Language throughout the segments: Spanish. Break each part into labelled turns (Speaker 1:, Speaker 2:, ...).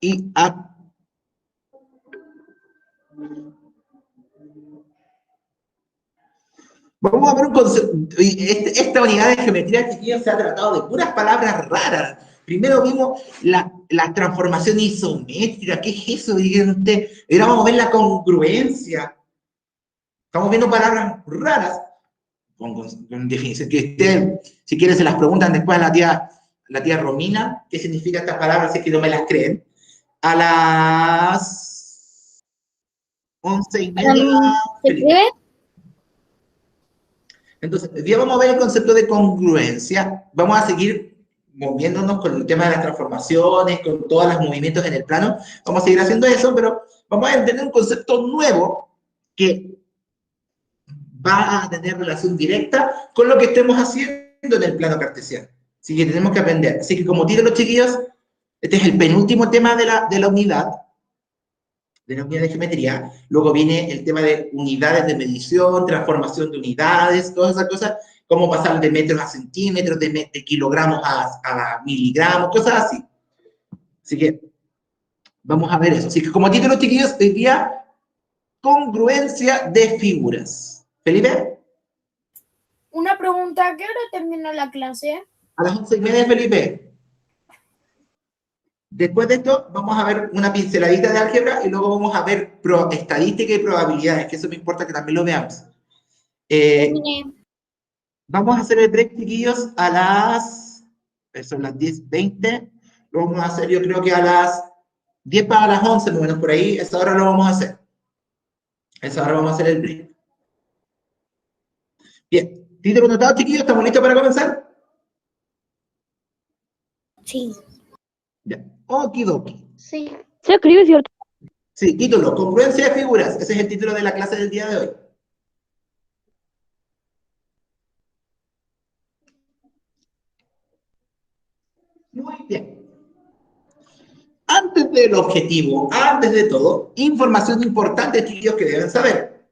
Speaker 1: Y vamos a ver un concepto. Esta unidad de geometría que se ha tratado de puras palabras raras. Primero vimos la transformación isométrica. ¿Qué es eso? Ahora vamos a ver la congruencia. Estamos viendo palabras raras con definición que usted, si quieren, se las preguntan después a la tía Romina, qué significa estas palabras, si es que no me las creen. A las 11:30.
Speaker 2: ¿Se escribe?
Speaker 1: Entonces, hoy día vamos a ver el concepto de congruencia. Vamos a seguir moviéndonos con el tema de las transformaciones, con todos los movimientos en el plano. Vamos a seguir haciendo eso, pero vamos a entender un concepto nuevo que va a tener relación directa con lo que estemos haciendo en el plano cartesiano. Así que tenemos que aprender. Así que como título, chiquillos, este es el penúltimo tema de la unidad de geometría. Luego viene el tema de unidades de medición, transformación de unidades, todas esas cosas, cómo pasar de metros a centímetros, de kilogramos a miligramos, cosas así. Así que vamos a ver eso. Así que como título, chiquillos, hoy día, congruencia de figuras. ¿Felipe?
Speaker 2: Una pregunta, ¿a qué hora termina la clase?
Speaker 1: A las 11:30, Felipe. Después de esto, vamos a ver una pinceladita de álgebra y luego vamos a ver estadística y probabilidades, que eso me importa que también lo veamos. Vamos a hacer el break, chiquillos, a las... son las 10:20. Lo vamos a hacer, yo creo que a las 10 para las 11, más o menos por ahí. Esa hora lo vamos a hacer. Esa hora vamos a hacer el break. Bien. ¿Título anotado, chiquillos? ¿Estamos listos para comenzar?
Speaker 2: Sí.
Speaker 1: Ya. Okidoki.
Speaker 2: Sí. Se escribe, ¿cierto?
Speaker 1: Sí, título, congruencia de figuras. Ese es el título de la clase del día de hoy. Muy bien. Antes del objetivo, antes de todo, información importante, chiquillos, que deben saber.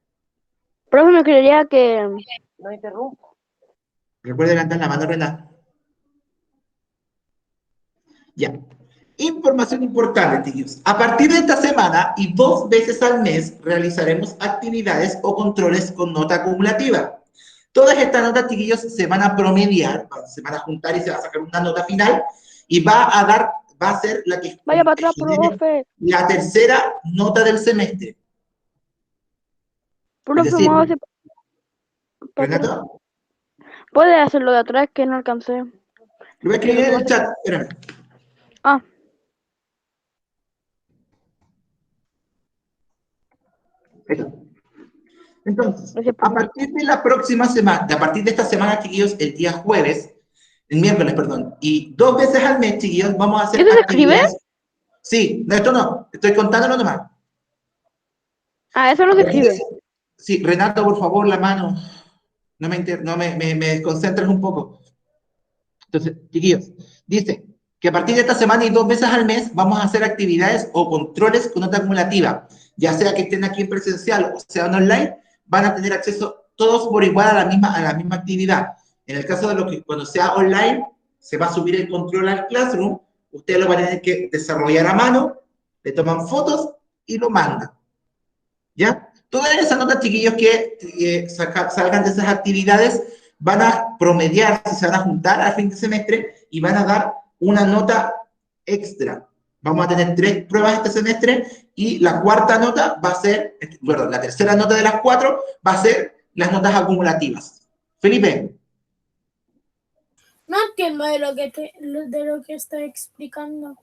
Speaker 2: Profe, me creería que... No interrumpo.
Speaker 1: Recuerden levantar la mano, Renato. Ya. Información importante, chiquillos. A partir de esta semana y 2 veces al mes realizaremos actividades o controles con nota acumulativa. Todas estas notas, chiquillos, se van a promediar, se van a juntar y se va a sacar una nota final y va a ser la que
Speaker 2: Vaya para atrás, profe.
Speaker 1: la tercera nota del semestre.
Speaker 2: Profe,
Speaker 1: Es decir,
Speaker 2: muévase
Speaker 1: Renato,
Speaker 2: puede hacerlo de atrás que no alcancé.
Speaker 1: lo voy a escribir en el chat, espérame.
Speaker 2: Ah.
Speaker 1: Entonces, a partir de la próxima semana, a partir de esta semana, chiquillos, el día jueves, el miércoles, perdón, y 2 veces al mes, chiquillos, vamos a hacer
Speaker 2: ¿Eso se escribe?
Speaker 1: Sí, no, esto no, estoy contándolo nomás.
Speaker 2: Ah, eso no se escribe.
Speaker 1: Sí, Renato, por favor, la mano. No me desconcentras un poco. Entonces, chiquillos, dice que a partir de esta semana y 2 veces al mes vamos a hacer actividades o controles con nota acumulativa, ya sea que estén aquí en presencial o sean online, van a tener acceso todos por igual a la misma actividad. En el caso de lo que cuando sea online, se va a subir el control al Classroom, ustedes lo van a tener que desarrollar a mano, le toman fotos y lo mandan. ¿Ya? Todas esas notas, chiquillos, que salgan de esas actividades van a promediar, se van a juntar al fin de semestre y van a dar una nota extra. Vamos a tener 3 pruebas este semestre y la cuarta nota va a ser, perdón, la tercera nota de las 4 va a ser las notas acumulativas. Felipe.
Speaker 2: No entiendo de lo que está explicando.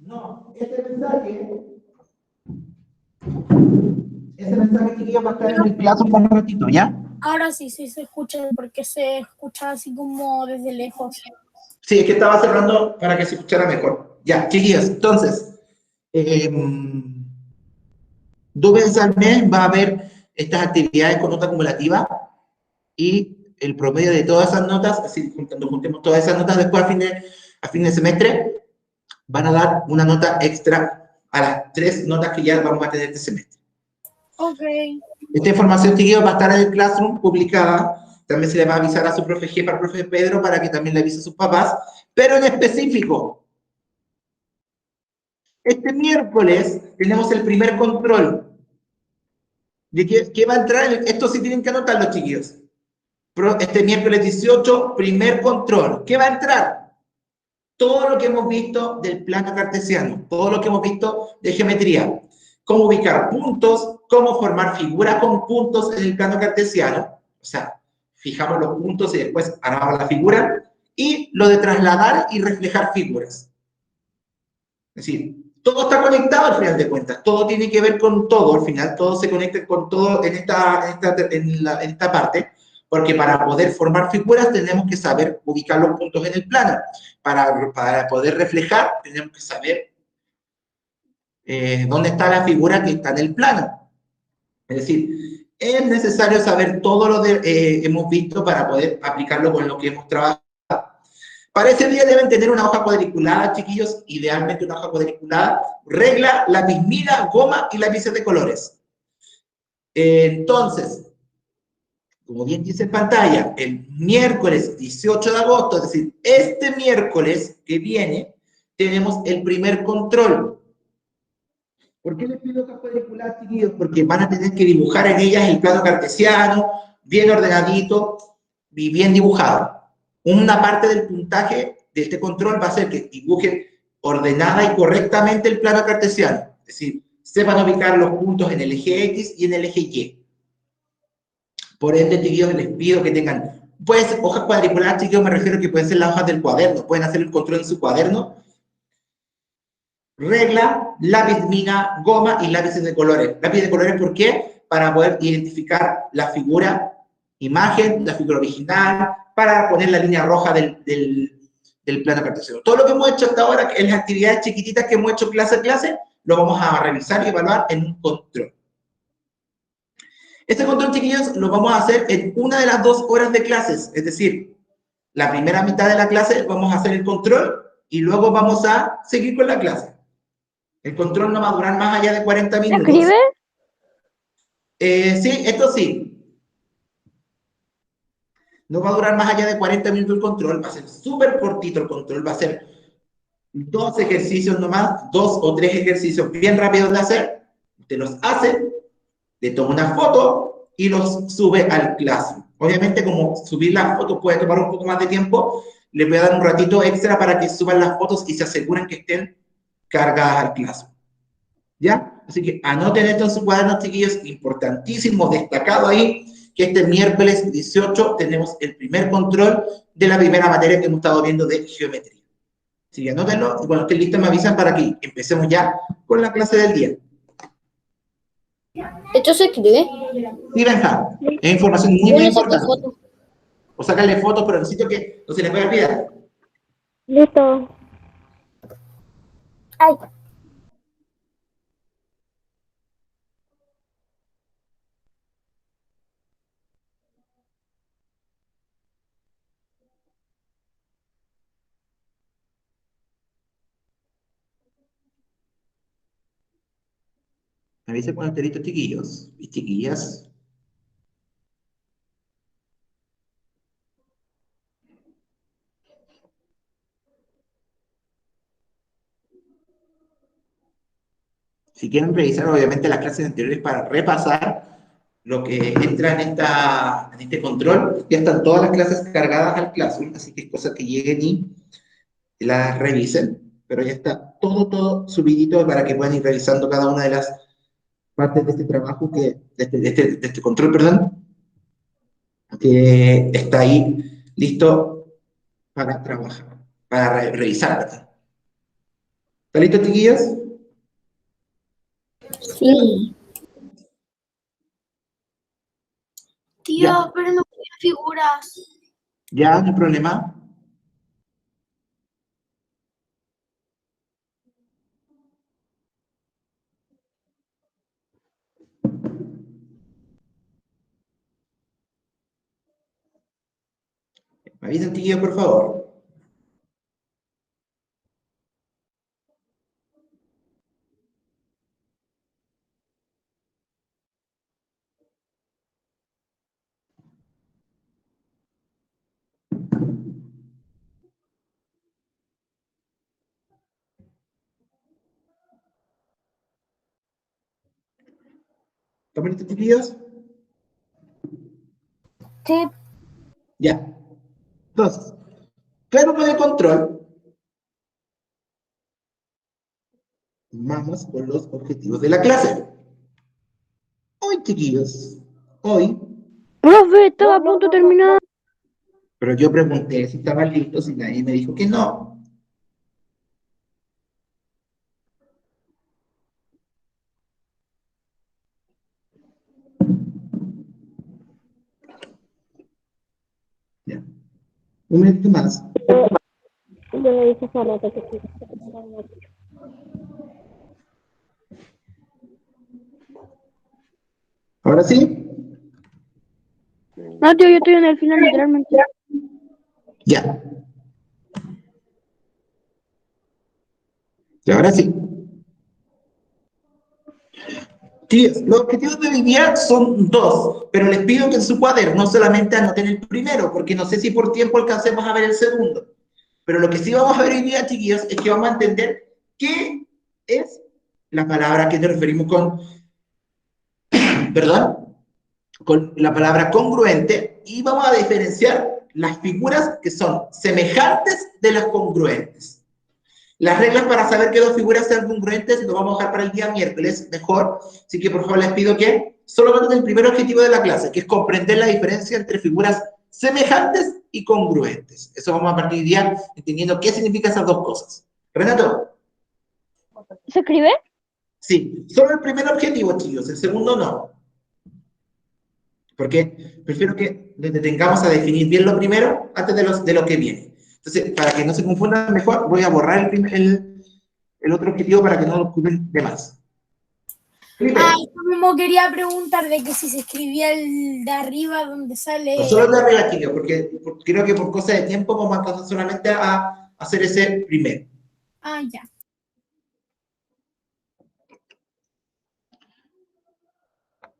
Speaker 1: No, ese mensaje que va a estar en el plazo por un ratito, ¿ya?
Speaker 2: Ahora sí se escucha, porque se escucha así como desde lejos.
Speaker 1: Sí, es que estaba cerrando para que se escuchara mejor. Ya, chiquillos, entonces, 2 veces al mes va a haber estas actividades con nota acumulativa y el promedio de todas esas notas, así cuando juntemos todas esas notas después a fin de semestre, van a dar una nota extra a las 3 notas que ya vamos a tener este semestre.
Speaker 2: Ok.
Speaker 1: Esta información, chiquillos, va a estar en el Classroom publicada. También se le va a avisar a su profe G, al profe Pedro, para que también le avise a sus papás. Pero en específico, Este miércoles tenemos el primer control. ¿De qué va a entrar? Esto sí tienen que anotar los chiquillos. Este miércoles 18, primer control. ¿Qué va a entrar? Todo lo que hemos visto del plano cartesiano, todo lo que hemos visto de geometría, cómo ubicar puntos, cómo formar figuras con puntos en el plano cartesiano, o sea, fijamos los puntos y después armamos la figura, y lo de trasladar y reflejar figuras. Es decir, todo está conectado al final de cuentas, todo tiene que ver con todo, al final todo se conecta con todo en esta parte, porque para poder formar figuras tenemos que saber ubicar los puntos en el plano. Para poder reflejar tenemos que saber dónde está la figura que está en el plano. Es decir, es necesario saber todo lo que hemos visto para poder aplicarlo con lo que hemos trabajado. Para ese día deben tener una hoja cuadriculada, chiquillos, idealmente una hoja cuadriculada, regla, lápiz mira, goma y lápices de colores. Entonces, como bien dice en pantalla, el miércoles 18 de agosto, es decir, este miércoles que viene, tenemos el primer control. ¿Por qué les pido hojas cuadriculadas, chiquillos? Porque van a tener que dibujar en ellas el plano cartesiano, bien ordenadito y bien dibujado. Una parte del puntaje de este control va a ser que dibujen ordenada y correctamente el plano cartesiano. Es decir, sepan ubicar los puntos en el eje X y en el eje Y. Por ende, chiquillos, les pido que tengan, pues, hojas cuadriculadas, chiquillos, me refiero a que pueden ser las hojas del cuaderno. Pueden hacer el control en su cuaderno. Regla, lápiz mina, goma y lápices de colores. Lápiz de colores, ¿por qué? Para poder identificar la figura, imagen, la figura original, para poner la línea roja del plano cartesiano. Todo lo que hemos hecho hasta ahora, en las actividades chiquititas que hemos hecho clase a clase, lo vamos a revisar y evaluar en un control. Este control, chiquillos, lo vamos a hacer en una de las 2 horas de clases, es decir, la primera mitad de la clase vamos a hacer el control y luego vamos a seguir con la clase. El control no va a durar más allá de 40
Speaker 3: ¿Se
Speaker 1: minutos.
Speaker 3: escribe?
Speaker 1: Sí, esto sí. No va a durar más allá de 40 minutos el control. Va a ser súper cortito el control. Va a ser 2 ejercicios nomás, 2 o 3 ejercicios bien rápidos de hacer. Usted los hace, le toma una foto y los sube al Classroom. Obviamente, como subir las fotos puede tomar un poco más de tiempo, le voy a dar un ratito extra para que suban las fotos y se aseguren que estén cargadas al Classroom. ¿Ya? Así que anoten esto en sus cuadernos, chiquillos, importantísimo, destacado ahí, que este miércoles 18 tenemos el primer control de la primera materia que hemos estado viendo de geometría. Así que anótenlo y cuando estén listos me avisan para que empecemos ya con la clase del día.
Speaker 3: ¿Esto se escribe?
Speaker 1: Sí, Benja, es información muy,
Speaker 3: Yo
Speaker 1: muy
Speaker 3: le saqué
Speaker 1: importante.
Speaker 3: foto.
Speaker 1: O sacarle fotos, pero necesito que no se les vaya a olvidar.
Speaker 3: Listo.
Speaker 2: Ay,
Speaker 1: Me avisen cuando estén listos, chiquillos y chiquillas. Si quieren revisar, obviamente, las clases anteriores para repasar lo que entra en este control, ya están todas las clases cargadas al Classroom, así que es cosa que lleguen y las revisen, pero ya está todo subidito para que puedan ir revisando cada una de las partes de este trabajo, de este control, perdón, que está ahí listo para trabajar, para revisar, ¿verdad? ¿Está listo, chiquillos?
Speaker 3: Sí.
Speaker 1: Ya,
Speaker 2: tío, pero no tiene figuras.
Speaker 1: ya, no hay problema. Me avisan, chiquillos, por favor. ¿Estamos listos, chiquillos?
Speaker 2: Sí.
Speaker 1: Ya. Entonces, cálculo de control. Vamos con los objetivos de la clase. Hoy, chiquillos, hoy,
Speaker 3: Profe, estaba a punto de terminar.
Speaker 1: pero yo pregunté si estaban listos y nadie me dijo que no. Ya. Un minuto más.
Speaker 3: Yo le dije hace rato que sí.
Speaker 1: ¿Ahora sí?
Speaker 3: No, tío, yo estoy en el final, literalmente.
Speaker 1: Ya. Y ahora sí. Tíos, los objetivos de hoy día son dos, pero les pido que en su cuaderno solamente anoten el primero, porque no sé si por tiempo alcancemos a ver el segundo. Pero lo que sí vamos a ver hoy día, chiquillos, es que vamos a entender qué es la palabra que nos referimos con, perdón, con la palabra congruente y vamos a diferenciar las figuras que son semejantes de las congruentes. Las reglas para saber que dos figuras sean congruentes lo vamos a dejar para el día miércoles, mejor. Así que por favor les pido que solo anoten el primer objetivo de la clase, que es comprender la diferencia entre figuras semejantes y congruentes. Eso vamos a partir de día entendiendo qué significan esas dos cosas. Renato.
Speaker 3: ¿Se escribe?
Speaker 1: Sí, solo el primer objetivo, chicos, el segundo no. Porque prefiero que nos detengamos a definir bien lo primero antes de lo que viene. Entonces, para que no se confundan mejor, voy a borrar el otro objetivo para que no lo ocupen de más. Felipe,
Speaker 2: Yo mismo quería preguntar de que si se escribía el de arriba donde sale.
Speaker 1: no solo de arriba, chicos, porque creo que por cosa de tiempo vamos a alcanzar solamente a hacer ese primero.
Speaker 2: Ya.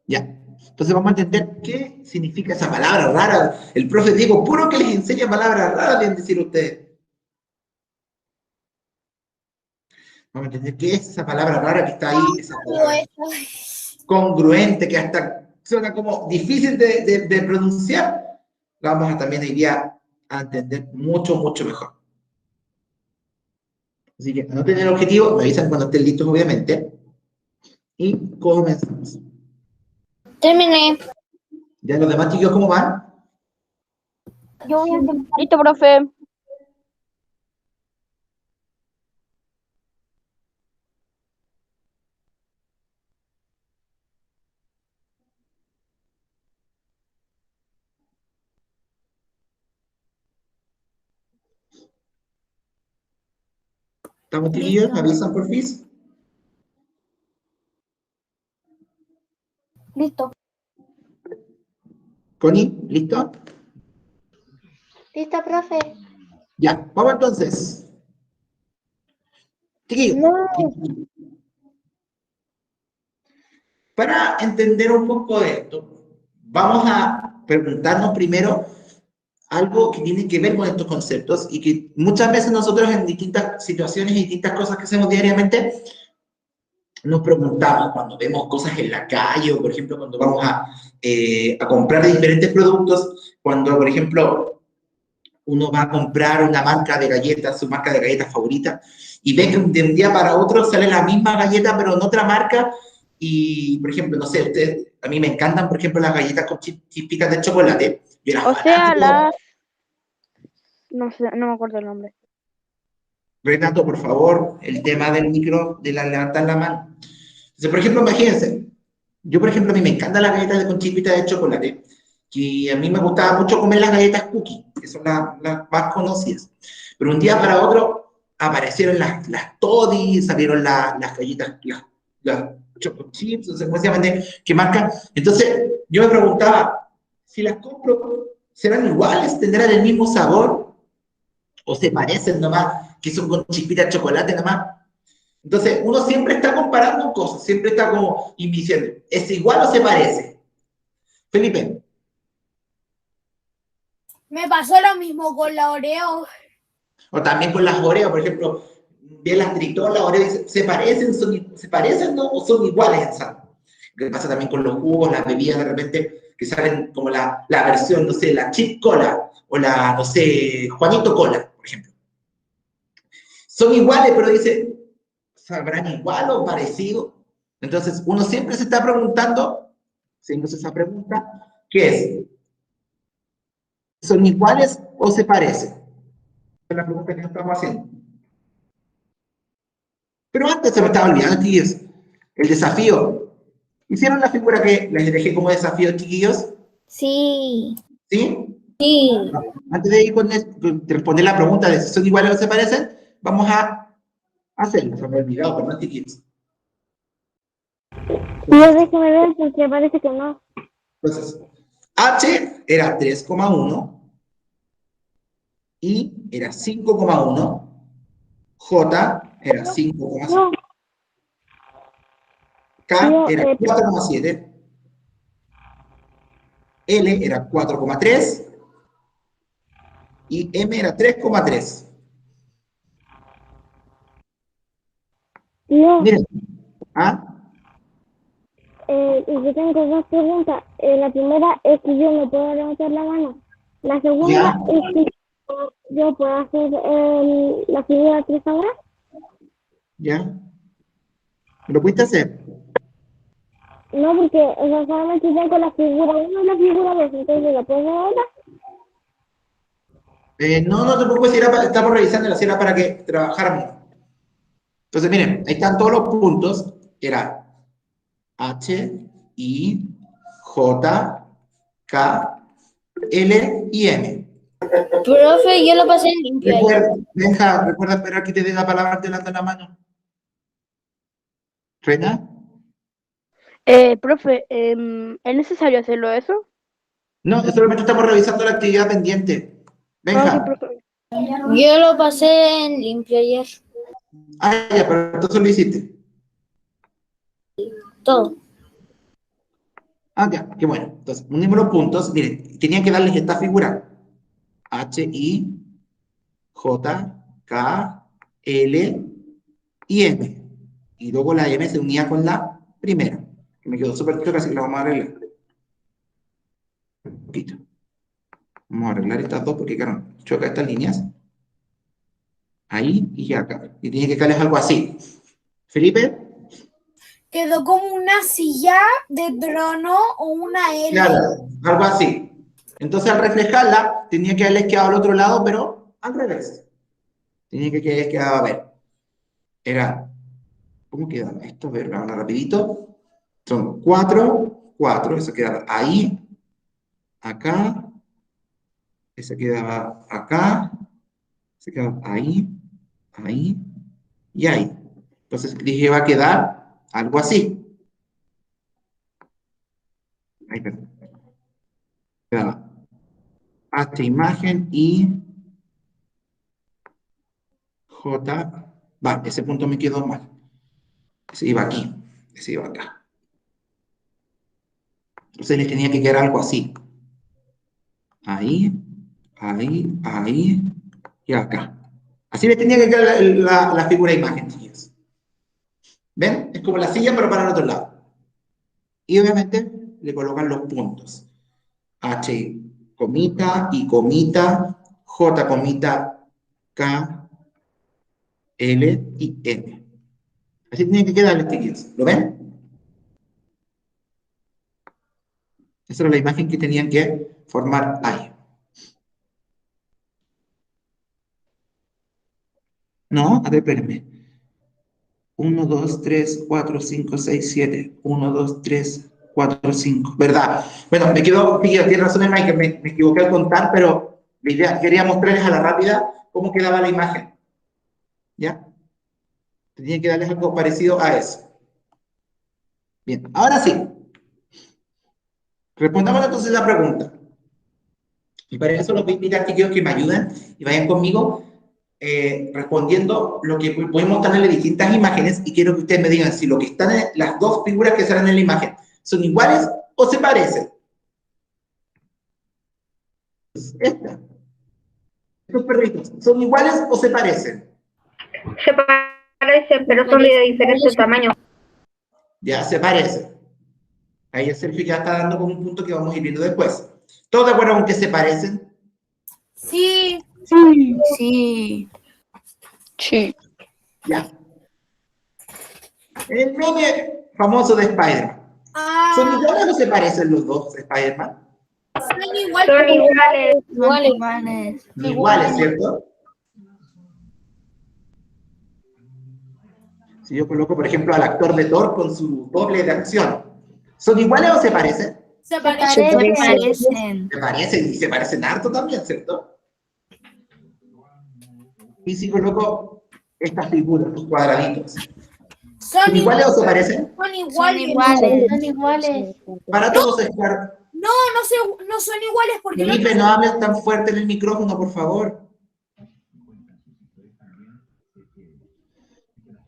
Speaker 1: Ya. Entonces vamos a entender qué significa esa palabra rara. El profe Diego, puro que les enseña palabras raras, bien decir ustedes. Vamos a entender qué es esa palabra rara que está ahí, esa palabra congruente, que hasta suena como difícil de pronunciar. La vamos a también hoy día a entender mucho, mucho mejor. Así que anoten el objetivo, me avisan cuando estén listos, obviamente. Y comenzamos.
Speaker 3: Terminé.
Speaker 1: ¿Ya los demás chicos cómo van?
Speaker 3: Yo voy a empezar. Listo, profe.
Speaker 1: ¿Estamos chiquillos? ¿Me avisan por fin?
Speaker 3: Listo.
Speaker 1: Connie, ¿listo?
Speaker 3: Listo, profe.
Speaker 1: Ya, vamos entonces. Chiquillos,
Speaker 3: No.
Speaker 1: para entender un poco de esto, vamos a preguntarnos primero algo que tiene que ver con estos conceptos y que muchas veces nosotros en distintas situaciones y distintas cosas que hacemos diariamente nos preguntamos cuando vemos cosas en la calle o por ejemplo cuando vamos a comprar diferentes productos, cuando por ejemplo uno va a comprar una marca de galletas, su marca de galletas favorita, y ve que de un día para otro sale la misma galleta pero en otra marca y por ejemplo, no sé, ustedes, a mí me encantan por ejemplo las galletas con chispitas de chocolate. Yo era
Speaker 3: O sea,
Speaker 1: fanático.
Speaker 3: No sé, no me acuerdo el nombre.
Speaker 1: Renato, por favor, el tema del micro, de levantar la mano. Entonces, por ejemplo, imagínense, yo, por ejemplo, a mí me encantan las galletas con chispitas de chocolate, que a mí me gustaba mucho comer las galletas cookie, que son las más conocidas. Pero un día para otro aparecieron las Toddy, salieron las galletas, las Choco Chips, no sé cómo se llaman, qué marca. Entonces, yo me preguntaba, si las compro, ¿serán iguales? ¿Tendrán el mismo sabor? ¿O se parecen nomás, que son con chispitas de chocolate nomás? Entonces, uno siempre está comparando cosas, siempre está como diciendo, ¿es igual o se parece? Felipe.
Speaker 2: Me pasó lo mismo con la Oreo.
Speaker 1: O también con las Oreo, por ejemplo, bien las Tritón, las Oreo, ¿se parecen, se parecen ¿no? o son iguales en sabor? que pasa también con los jugos, las bebidas de repente, que salen como la versión, no sé, la chip cola, o la, no sé, Juanito cola, por ejemplo. Son iguales, pero dice, ¿sabrán igual o parecido? Entonces, uno siempre se está preguntando, siempre esa pregunta, ¿qué es? ¿Son iguales o se parecen? Esa es la pregunta que nos estamos haciendo. Pero antes se me estaba olvidando, chiquillos, el desafío. ¿Hicieron la figura que les dejé como desafío, chiquillos?
Speaker 2: Sí.
Speaker 1: ¿Sí?
Speaker 2: Sí.
Speaker 1: Antes de ir con responder la pregunta de si son iguales o se parecen, vamos a hacerlo. Se me ha olvidado, perdón, chiquillos.
Speaker 3: Yo déjame ver porque parece que no.
Speaker 1: Entonces, H era 3,1, I era 5,1, J era 5,5,
Speaker 3: No,
Speaker 1: K
Speaker 3: yo,
Speaker 1: era 4,7, L era 4,3 y M era 3,3.
Speaker 3: no,
Speaker 1: Miren, ¿ah?
Speaker 3: yo tengo dos preguntas. La primera es que yo no puedo levantar la mano. La segunda
Speaker 1: ¿Ya?
Speaker 3: es que yo puedo hacer la figura 3 ahora.
Speaker 1: ¿Ya? ¿Lo pudiste hacer?
Speaker 3: No, porque o sea, solamente tengo la figura 1 y la figura 2, entonces la puedo hacer ahora.
Speaker 1: No, no te preocupes, estamos revisando la era para que trabajáramos. Entonces, miren, ahí están todos los puntos. Era H, I, J, K, L y M.
Speaker 2: Profe, yo lo pasé en limpio ayer.
Speaker 1: Recuerda esperar que te dé la palabra delante de la mano. ¿Reina?
Speaker 3: Profe, ¿es necesario hacerlo eso?
Speaker 1: No, solamente estamos revisando la actividad pendiente.
Speaker 3: Ah, ok,
Speaker 1: Benja.
Speaker 3: profe.
Speaker 2: Yo lo pasé en limpio ayer.
Speaker 1: Ah, ya, pero entonces lo hiciste.
Speaker 2: Todo.
Speaker 1: Ah, ya, qué bueno. Entonces, unimos los puntos. Miren, tenían que darles esta figura. H, I, J, K, L y M. Y luego la M se unía con la primera. Que me quedó súper choca, así que la vamos a arreglar. Un poquito. Vamos a arreglar estas dos porque, claro, choca estas líneas. Ahí y acá. Y tiene que quedarles algo así. Felipe.
Speaker 2: Quedó como una silla de trono o una L.
Speaker 1: Claro, algo así. Entonces, al reflejarla, tenía que haberles quedado al otro lado, pero al revés. Tenía que haberles quedado, a ver. Era, ¿cómo quedaba esto? A ver, ahora rapidito. Son 4, 4, eso quedaba ahí, acá, ese quedaba acá, se quedaba ahí, ahí y ahí. Entonces dije, va a quedar algo así. Ahí, perdón. Quedaba H imagen y J. Va, ese punto me quedó mal. Ese iba aquí, ese iba acá. Entonces les tenía que quedar algo así. Ahí, ahí, ahí y acá. Así les tenía que quedar la figura de imagen, chicos. ¿Ven? Es como la silla, pero para el otro lado. Y obviamente le colocan los puntos. H, comita, I, comita, J, comita, K, L y M. Así tiene que quedar, chiquillos. ¿Lo ven? Esa era la imagen que tenían que formar ahí. No, a ver, espérenme. 1, 2, 3, 4, 5, 6, 7. 1, 2, 3, 4, 5. ¿Verdad? Bueno, me quedo, tiene razón, Mike, que me equivoqué al contar, pero la idea, quería mostrarles a la rápida cómo quedaba la imagen. ¿Ya? Tenía que darles algo parecido a eso. Bien, ahora sí. Respondamos entonces la pregunta. Y para eso los voy a invitar, chicos, que me ayuden y vayan conmigo respondiendo lo que voy a mostrarles distintas imágenes y quiero que ustedes me digan si lo que están en las dos figuras que salen en la imagen son iguales o se parecen. Esta. Estos perritos, ¿son iguales o se parecen?
Speaker 4: Se parecen, pero son de diferente tamaño.
Speaker 1: Ya, se parecen. Ahí el Sergio ya está dando como un punto que vamos a ir viendo después. ¿Todos de acuerdo con que se parecen?
Speaker 2: Sí.
Speaker 4: Sí. Sí.
Speaker 1: Ya. El meme famoso de Spider-Man. ¿Son iguales o se parecen los dos Spider-Man?
Speaker 2: Son igual.
Speaker 3: Son iguales.
Speaker 4: Son iguales.
Speaker 1: Iguales, ¿cierto? Si yo coloco, por ejemplo, al actor de Thor con su doble de acción, ¿son iguales o se parecen?
Speaker 2: Se
Speaker 4: Se
Speaker 2: parecen.
Speaker 4: parecen.
Speaker 1: Se parecen y se parecen harto también, ¿cierto? Y si coloco estas figuras, los cuadraditos, ¿son iguales o se parecen?
Speaker 2: Son
Speaker 4: Son
Speaker 2: iguales.
Speaker 4: iguales.
Speaker 3: Son iguales.
Speaker 1: Para todos es claro.
Speaker 2: No, no son iguales porque el
Speaker 1: Felipe,
Speaker 2: otro
Speaker 1: no hables tan fuerte en el micrófono, por favor.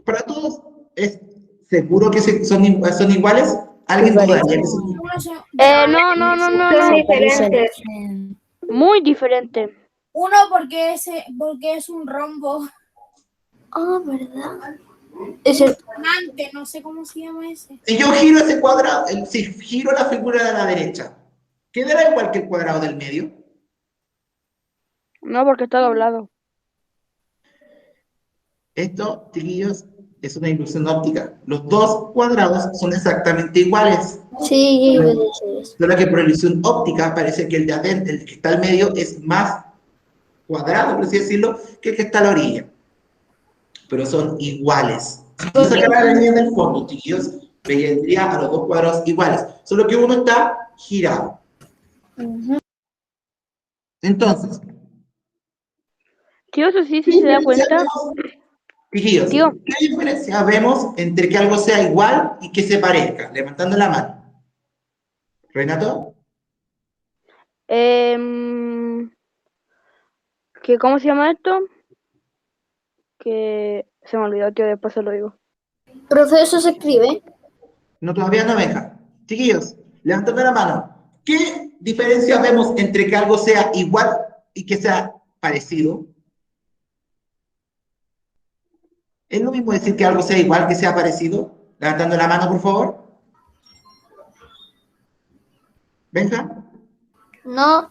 Speaker 1: Para todos es seguro que son iguales. ¿Alguien dudaría que son
Speaker 2: uno son-
Speaker 3: Son diferentes.
Speaker 5: Muy diferente.
Speaker 2: uno porque es un rombo
Speaker 4: Ah, ¿verdad? Es cierto.
Speaker 2: gigante, no sé cómo se llama ese.
Speaker 1: Si yo giro ese cuadrado, si giro la figura de la derecha, ¿quedará igual que el cuadrado del medio?
Speaker 5: No, porque está doblado.
Speaker 1: Esto, chiquillos, es una ilusión óptica. Los dos cuadrados son exactamente iguales.
Speaker 4: Sí, yo iba a decir eso.
Speaker 1: Solo que por ilusión óptica parece que el de adentro, el que está al medio, es más cuadrado, por así decirlo, que el que está a la orilla. Pero son iguales. Si yo sacara la línea del fondo, chiquillos, vendría a los dos cuadrados iguales. Solo que uno está girado. Entonces,
Speaker 5: Tío, eso sí,
Speaker 1: ¿qué
Speaker 5: si se da
Speaker 1: diferencia
Speaker 5: cuenta.
Speaker 1: vemos, chiquillos,
Speaker 5: Tío.
Speaker 1: qué diferencia vemos entre que algo sea igual y que se parezca? Levantando la mano. ¿Renato?
Speaker 5: ¿Cómo se llama esto? Que se me olvidó, tío, después se lo digo.
Speaker 4: Profe, eso se escribe.
Speaker 1: No, todavía no venga. Chiquillos, levantando la mano. ¿Qué diferencia vemos entre que algo sea igual y que sea parecido? ¿Es lo mismo decir que algo sea igual que sea parecido? Levantando la mano, por favor. Benja.
Speaker 4: No,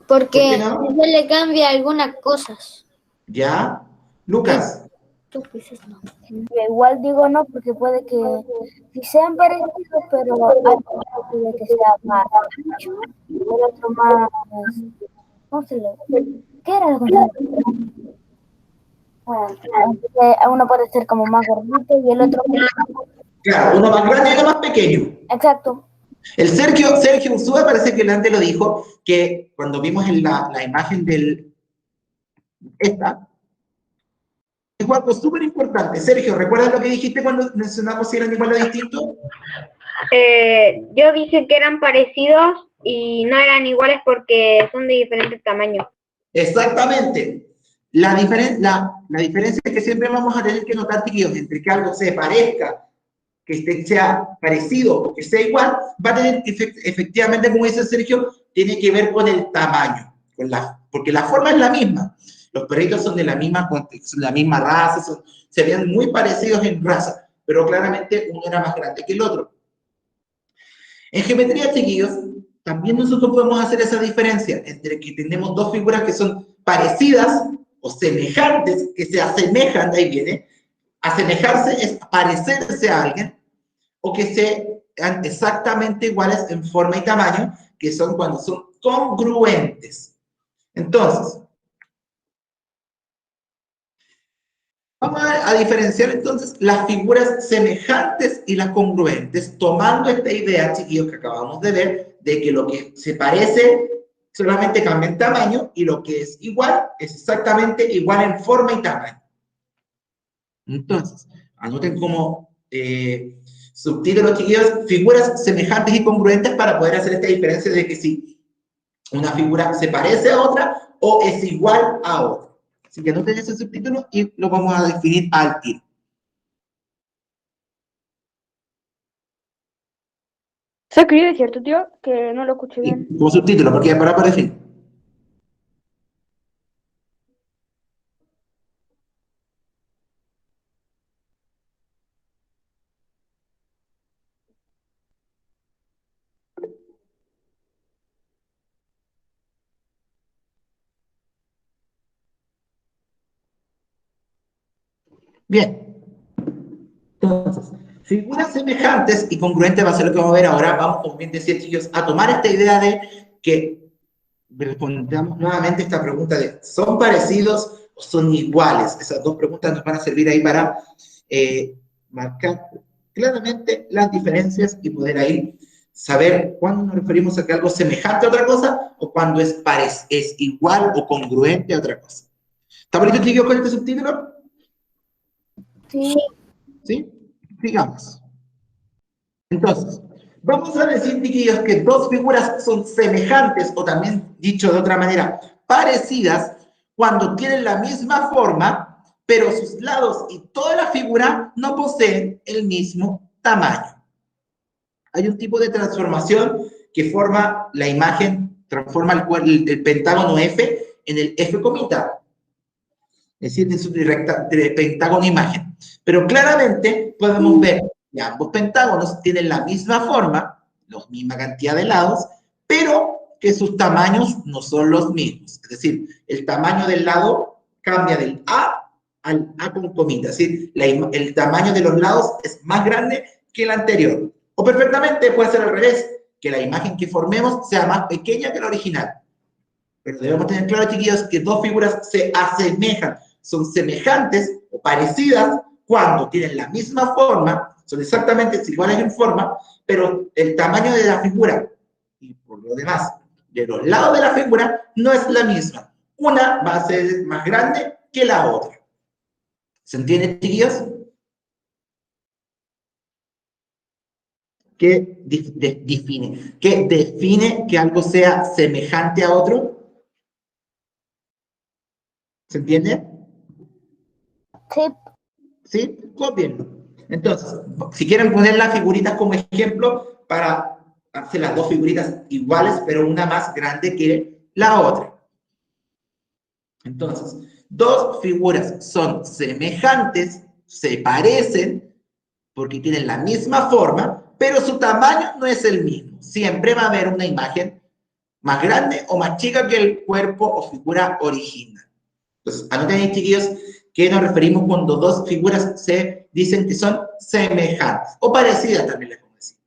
Speaker 1: ¿Por qué
Speaker 4: porque
Speaker 1: no?
Speaker 4: se le cambia algunas cosas.
Speaker 1: ¿Ya? Lucas.
Speaker 4: Tú dices no.
Speaker 3: Igual digo no, porque puede que si sean parecidos, pero hay puede que sea más ancho, el otro más. ¿Cómo se le? ¿Qué era lo contrario? Bueno, uno puede ser como más gordito y el otro.
Speaker 1: Claro, uno más grande y uno más pequeño.
Speaker 3: Exacto.
Speaker 1: El Sergio Ursúa parece que antes lo dijo, que cuando vimos en la imagen del esta, es algo súper importante. Sergio, ¿recuerdas lo que dijiste cuando mencionamos si eran igual o distintos?
Speaker 3: Yo dije que eran parecidos y no eran iguales porque son de diferentes tamaños.
Speaker 1: Exactamente. La diferencia que siempre vamos a tener que notar, chiquillos, entre que algo se parezca, que sea parecido o que sea igual, va a tener efectivamente, como dice Sergio, tiene que ver con el tamaño, porque la forma es la misma. Los perritos son de la misma raza, se ven muy parecidos en raza, pero claramente uno era más grande que el otro. En geometría, chiquillos, también nosotros podemos hacer esa diferencia entre que tenemos dos figuras que son parecidas o semejantes, que se asemejan, de ahí viene. Asemejarse es parecerse a alguien, o que sean exactamente iguales en forma y tamaño, que son cuando son congruentes. Entonces, vamos a diferenciar entonces las figuras semejantes y las congruentes, tomando esta idea, chiquillos, que acabamos de ver, de que lo que se parece solamente cambia en tamaño y lo que es igual es exactamente igual en forma y tamaño. Entonces, anoten como subtítulos, chiquillos, figuras semejantes y congruentes para poder hacer esta diferencia de que si una figura se parece a otra o es igual a otra. Así que anoten ese subtítulo y lo vamos a definir al tiro.
Speaker 5: Se escribe, ¿cierto, tío? Que no lo escuché bien.
Speaker 1: Como subtítulo, porque para definir. Bien. Entonces, figuras semejantes y congruentes va a ser lo que vamos a ver ahora. Vamos, como bien decía, chicos, a tomar esta idea de que respondamos nuevamente esta pregunta de ¿son parecidos o son iguales? Esas dos preguntas nos van a servir ahí para marcar claramente las diferencias y poder ahí saber cuándo nos referimos a que algo es semejante a otra cosa o cuando es igual o congruente a otra cosa. ¿Estamos listos, chicos, con este subtítulo?
Speaker 3: Sí.
Speaker 1: ¿Sí? Sigamos. Entonces, vamos a decir, chiquillos, que dos figuras son semejantes, o también dicho de otra manera, parecidas, cuando tienen la misma forma, pero sus lados y toda la figura no poseen el mismo tamaño. Hay un tipo de transformación que forma la imagen, transforma el pentágono F en el F comita, es decir, en su pentágono imagen. Pero claramente podemos ver que ambos pentágonos tienen la misma forma, la misma cantidad de lados, pero que sus tamaños no son los mismos. Es decir, el tamaño del lado cambia del A al A con comita. Es decir, el tamaño de los lados es más grande que el anterior. O perfectamente puede ser al revés, que la imagen que formemos sea más pequeña que la original. Pero debemos tener claro, chiquillos, que dos figuras se asemejan, son semejantes o parecidas cuando tienen la misma forma, son exactamente iguales en forma, pero el tamaño de la figura y por lo demás de los lados de la figura no es la misma. Una va a ser más grande que la otra. ¿Se entiende, chiquillos? ¿Qué define que algo sea semejante a otro? ¿Se entiende?
Speaker 3: Sí.
Speaker 1: ¿Sí? Copienlo. Entonces, si quieren poner las figuritas como ejemplo para hacer las dos figuritas iguales, pero una más grande que la otra. Entonces, dos figuras son semejantes, se parecen, porque tienen la misma forma, pero su tamaño no es el mismo. Siempre va a haber una imagen más grande o más chica que el cuerpo o figura original. Entonces, anoten ahí, chiquillos, que nos referimos cuando dos figuras se dicen que son semejantes, o parecidas también les podemos decir.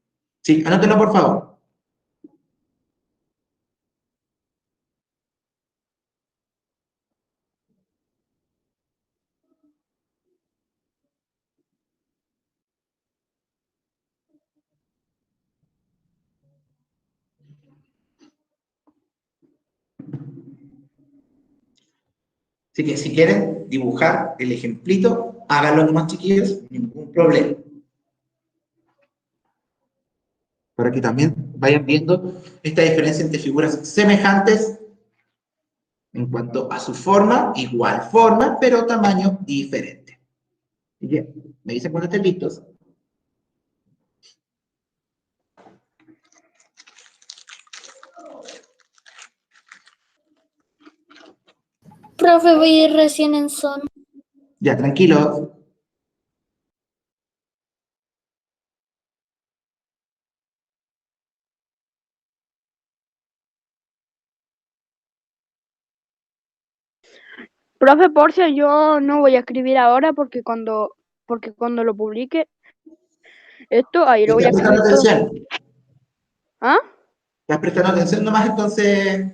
Speaker 1: Sí, anótenlo por favor. Así que si quieren dibujar el ejemplito, háganlo nomás, chiquillos, ningún problema. Para que también vayan viendo esta diferencia entre figuras semejantes en cuanto a su forma, igual forma, pero tamaño diferente. Bien, me dicen cuando estén listos.
Speaker 4: Profe, voy a ir recién en zona.
Speaker 1: Ya, tranquilo.
Speaker 5: Profe, Porcia, yo no voy a escribir ahora porque cuando lo publique esto, ahí lo voy a
Speaker 1: ¿Estás
Speaker 5: escribir
Speaker 1: prestando
Speaker 5: todo.
Speaker 1: atención?
Speaker 5: ¿Ah?
Speaker 1: ¿Estás prestando atención nomás entonces?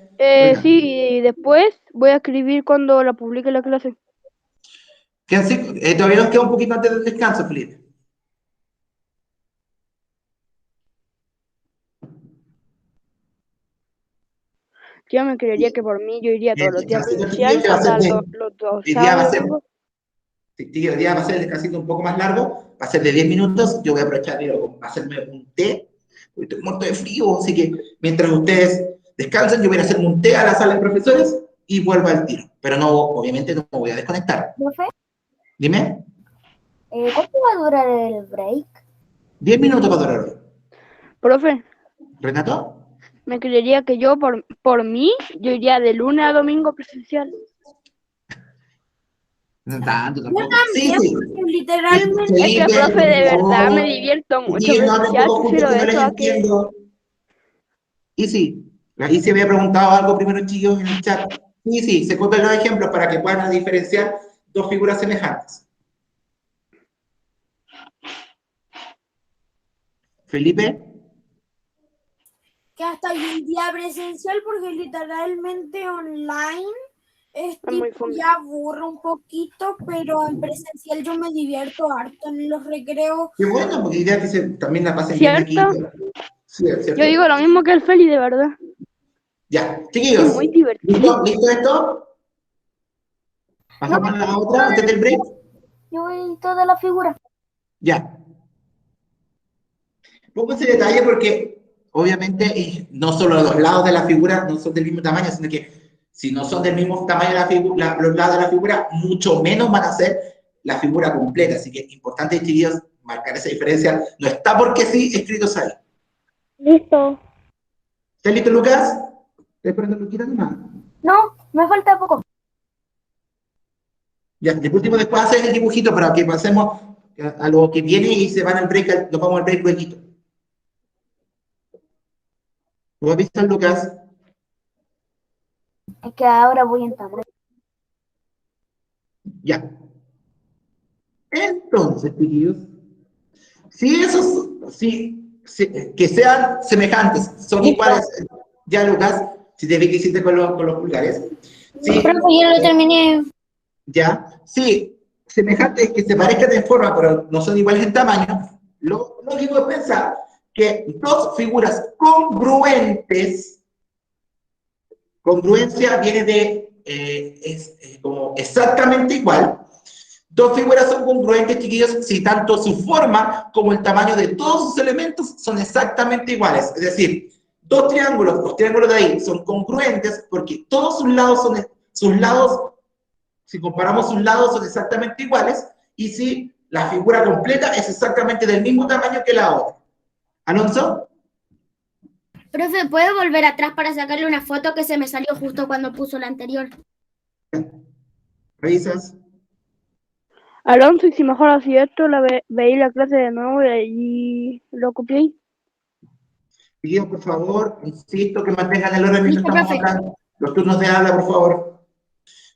Speaker 5: Sí, y después voy a escribir cuando la publique la clase.
Speaker 1: Todavía nos queda un poquito antes del descanso, Felipe.
Speaker 5: Yo me creería que por mí yo iría todos los
Speaker 1: El
Speaker 5: días
Speaker 1: descansito, chiquillos,
Speaker 5: presencial,
Speaker 1: que va a ser
Speaker 5: hasta
Speaker 1: de,
Speaker 5: los dos
Speaker 1: hoy día va a
Speaker 5: sábados y
Speaker 1: ser,
Speaker 5: domingos.
Speaker 1: chiquillos, hoy día va a ser el descansito un poco más largo, va a ser de 10 minutos, yo voy a aprovechar de hacerme un té, porque estoy muerto de frío, así que mientras ustedes descansen, yo voy a hacerme un té a la sala de profesores y vuelvo al tiro, pero no, obviamente no me voy a desconectar.
Speaker 3: Profe,
Speaker 1: Dime,
Speaker 3: ¿cuánto va a durar el break?
Speaker 1: 10 minutos para durar hoy.
Speaker 5: Profe,
Speaker 1: ¿Renato?
Speaker 5: me creería que yo por mí, yo iría de lunes a domingo presencial.
Speaker 1: No tanto
Speaker 2: Yo
Speaker 1: tampoco. Sí,
Speaker 2: también,
Speaker 1: sí.
Speaker 2: porque literalmente.
Speaker 5: Es que,
Speaker 1: Felipe,
Speaker 5: profe, de
Speaker 1: por
Speaker 5: verdad me
Speaker 1: favor.
Speaker 5: divierto mucho
Speaker 1: Chiquillos, no hablen
Speaker 5: presencial,
Speaker 1: todos juntos
Speaker 5: prefiero
Speaker 1: que no les
Speaker 5: eso a que...
Speaker 1: entiendo. Y sí, la Isi había preguntado algo primero, chicos, en el chat. Sí, sí, se copian los ejemplos para que puedan diferenciar dos figuras semejantes. Felipe,
Speaker 2: Que hasta hoy en día presencial, porque literalmente online es
Speaker 5: Es muy
Speaker 2: tipo,
Speaker 5: fome.
Speaker 2: ya aburre un poquito, pero en presencial yo me divierto harto en los recreos.
Speaker 1: qué bueno, porque idea que también la pasen bien aquí.
Speaker 5: ¿Cierto?
Speaker 1: Sí, es cierto.
Speaker 5: Yo digo lo mismo que el Feli, de verdad.
Speaker 1: Ya,
Speaker 5: Es
Speaker 1: chiquillos,
Speaker 5: muy divertido.
Speaker 1: ¿listo? ¿Listo esto?
Speaker 3: No,
Speaker 1: ¿Pasamos a la otra antes del break?
Speaker 3: yo voy toda la figura.
Speaker 1: Ya. Pongo ese detalle porque, obviamente, no solo los lados de la figura no son del mismo tamaño, sino que si no son del mismo tamaño los lados de la figura, mucho menos van a ser la figura completa. Así que es importante, chiquillos, marcar esa diferencia. No está porque sí escritos ahí.
Speaker 4: Listo.
Speaker 1: ¿Estás listo, Lucas? ¿Estás esperando a Luquita nomás?
Speaker 3: No, me falta poco.
Speaker 1: Ya, de último después haces el dibujito para que pasemos a lo que viene y se van al break, nos vamos al break luego. ¿Lo has visto, Lucas?
Speaker 3: Es que ahora voy en tableta.
Speaker 1: Ya. Entonces, chiquillos, si esos, que sean semejantes, son
Speaker 4: Listo.
Speaker 1: iguales, ya Lucas, si te vi que hiciste con los pulgares, sí,
Speaker 4: Profe, yo lo terminé.
Speaker 1: ya, sí, semejantes que se parezcan en forma, pero no son iguales en tamaño, lo lógico es pensar que dos figuras congruentes, congruencia viene de, como exactamente igual. Dos figuras son congruentes, chiquillos, si tanto su forma como el tamaño de todos sus elementos son exactamente iguales. Es decir, dos triángulos, los triángulos de ahí, son congruentes porque todos sus lados, si comparamos sus lados, son exactamente iguales, y si la figura completa es exactamente del mismo tamaño que la otra. ¿Alonso?
Speaker 6: Profe, ¿puede volver atrás para sacarle una foto que se me salió justo cuando puso la anterior?
Speaker 1: ¿Revisas?
Speaker 5: Alonso, y si mejor así esto, veí la clase de nuevo y lo copié.
Speaker 1: Pido, por favor, insisto, que mantengan el orden mientras
Speaker 6: Listo,
Speaker 1: estamos
Speaker 6: profe.
Speaker 1: hablando. Los turnos de habla, por favor.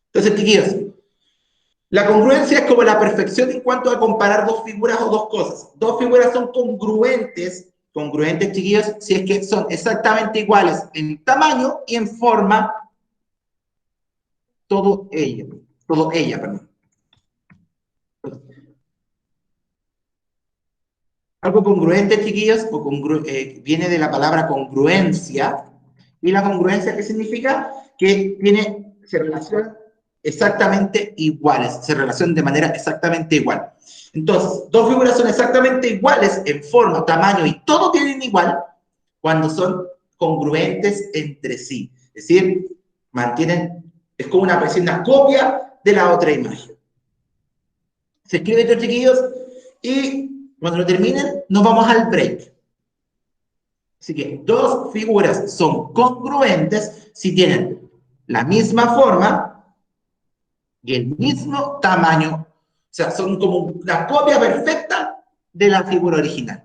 Speaker 1: Entonces, chiquillos, la congruencia es como la perfección en cuanto a comparar dos figuras o dos cosas. Dos figuras son congruentes, chiquillos, si es que son exactamente iguales en tamaño y en forma, todo ella, perdón. Algo congruente, chiquillos, viene de la palabra congruencia. ¿Y la congruencia qué significa? Que se relacionan exactamente iguales, se relacionan de manera exactamente igual. Entonces, dos figuras son exactamente iguales en forma, tamaño y todo tienen igual cuando son congruentes entre sí. Es decir, es como una copia de la otra imagen. Se escribe esto, chiquillos, y cuando lo terminen, nos vamos al break. Así que dos figuras son congruentes si tienen la misma forma y el mismo tamaño. O sea, son como una copia perfecta de la figura original.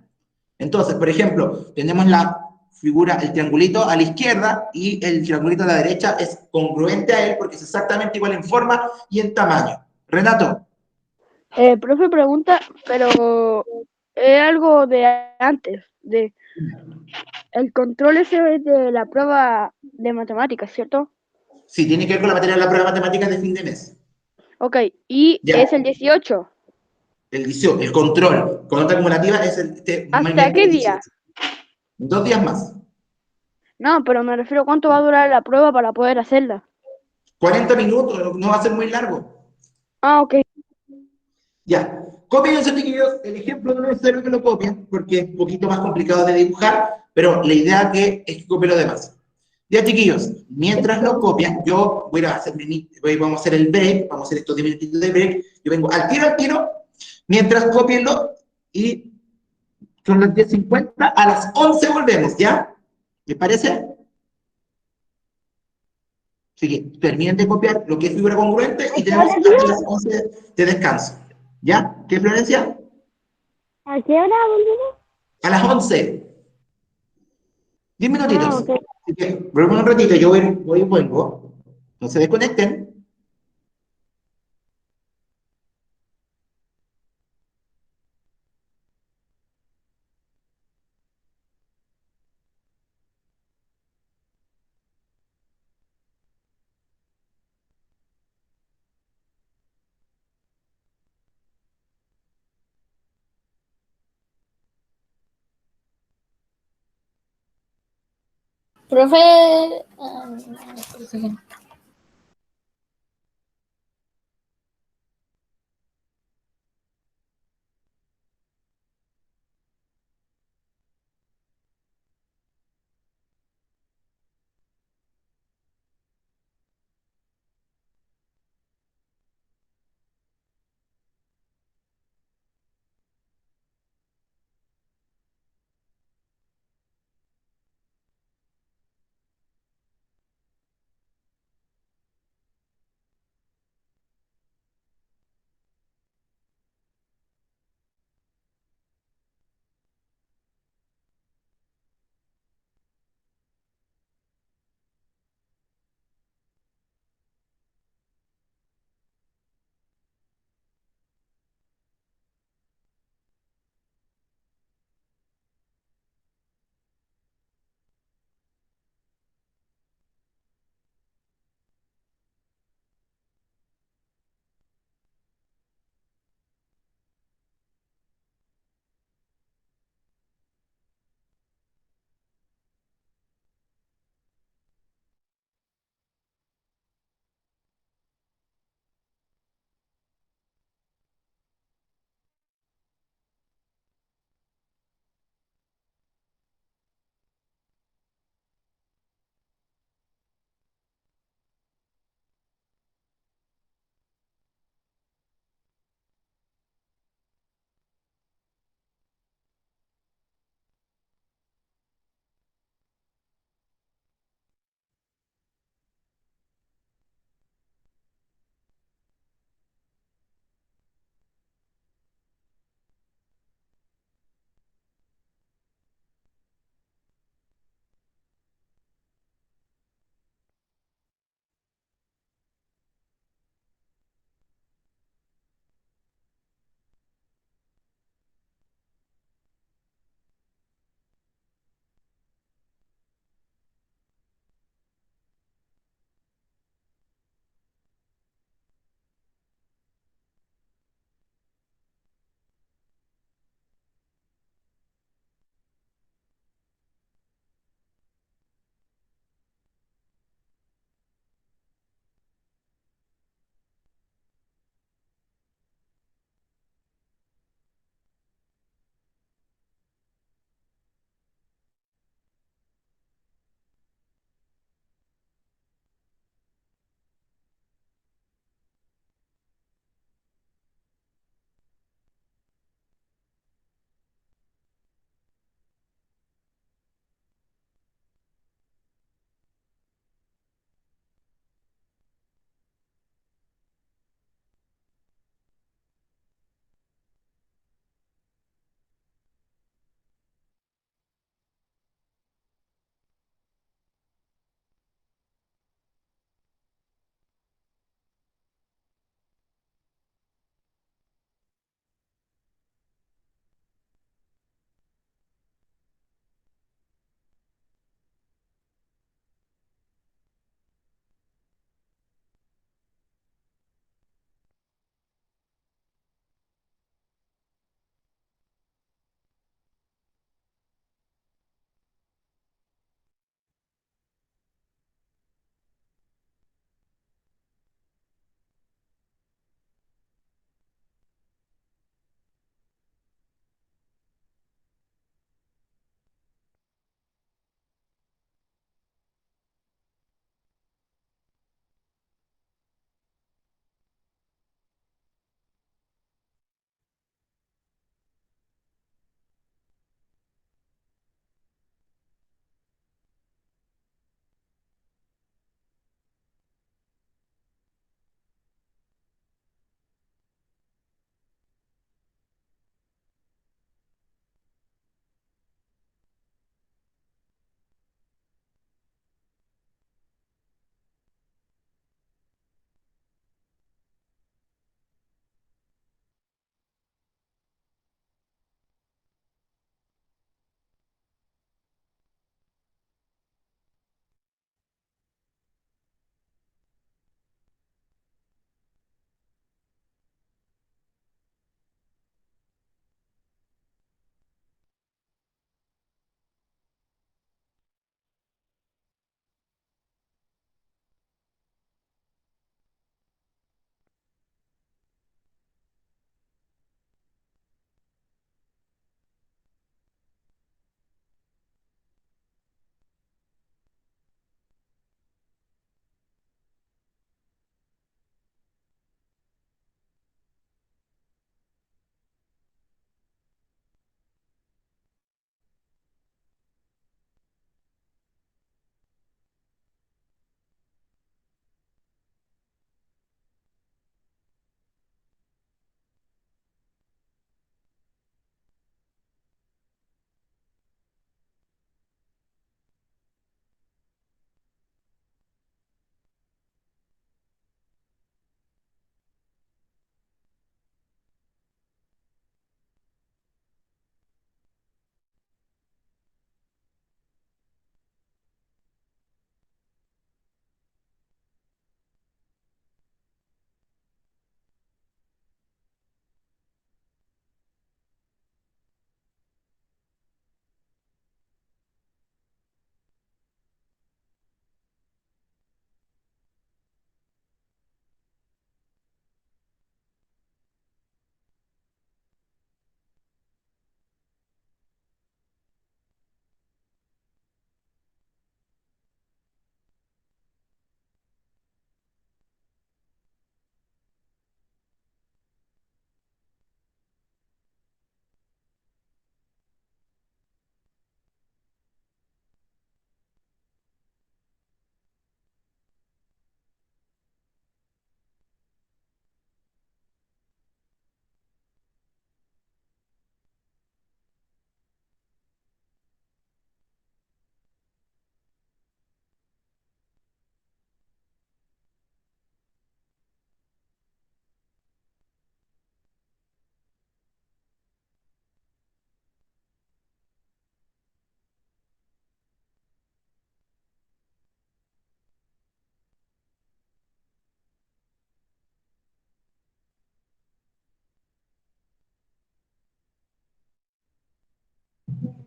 Speaker 1: Entonces, por ejemplo, tenemos la figura, el triangulito a la izquierda y el triangulito a la derecha es congruente a él porque es exactamente igual en forma y en tamaño. Renato.
Speaker 5: Profe pregunta, pero es algo de antes, el control ese es de la prueba de matemáticas, ¿cierto?
Speaker 1: Sí, tiene que ver con la materia de la prueba de matemáticas de fin de mes.
Speaker 5: Ok, y
Speaker 1: Ya.
Speaker 5: es el 18.
Speaker 1: El control con nota acumulativa es
Speaker 5: ¿Hasta qué día?
Speaker 1: 2 días más.
Speaker 5: No, pero me refiero a cuánto va a durar la prueba para poder hacerla.
Speaker 1: 40 minutos, no va a ser muy largo.
Speaker 5: Ah, ok.
Speaker 1: Ya. Copien esos chiquillos. El ejemplo no es necesario que lo copien, porque es un poquito más complicado de dibujar, pero la idea es que copien lo demás. Ya, chiquillos, mientras lo copian, yo voy a hacer vamos a hacer el break, vamos a hacer estos 10 minutitos de break. Yo vengo al tiro, mientras copienlo, y son las 10:50, a las 11 volvemos, ¿ya? ¿Les parece? Así que terminen de copiar lo que es figura congruente y tenemos hasta las 11 de descanso. ¿Ya? ¿Qué, Florencia?
Speaker 4: ¿A qué hora volvemos?
Speaker 1: A las 11. 10
Speaker 4: Ah,
Speaker 1: minutitos.
Speaker 4: ok.
Speaker 1: Así que volvemos un ratito, yo voy y vuelvo. No se desconecten.
Speaker 4: Profe, no, parece que no.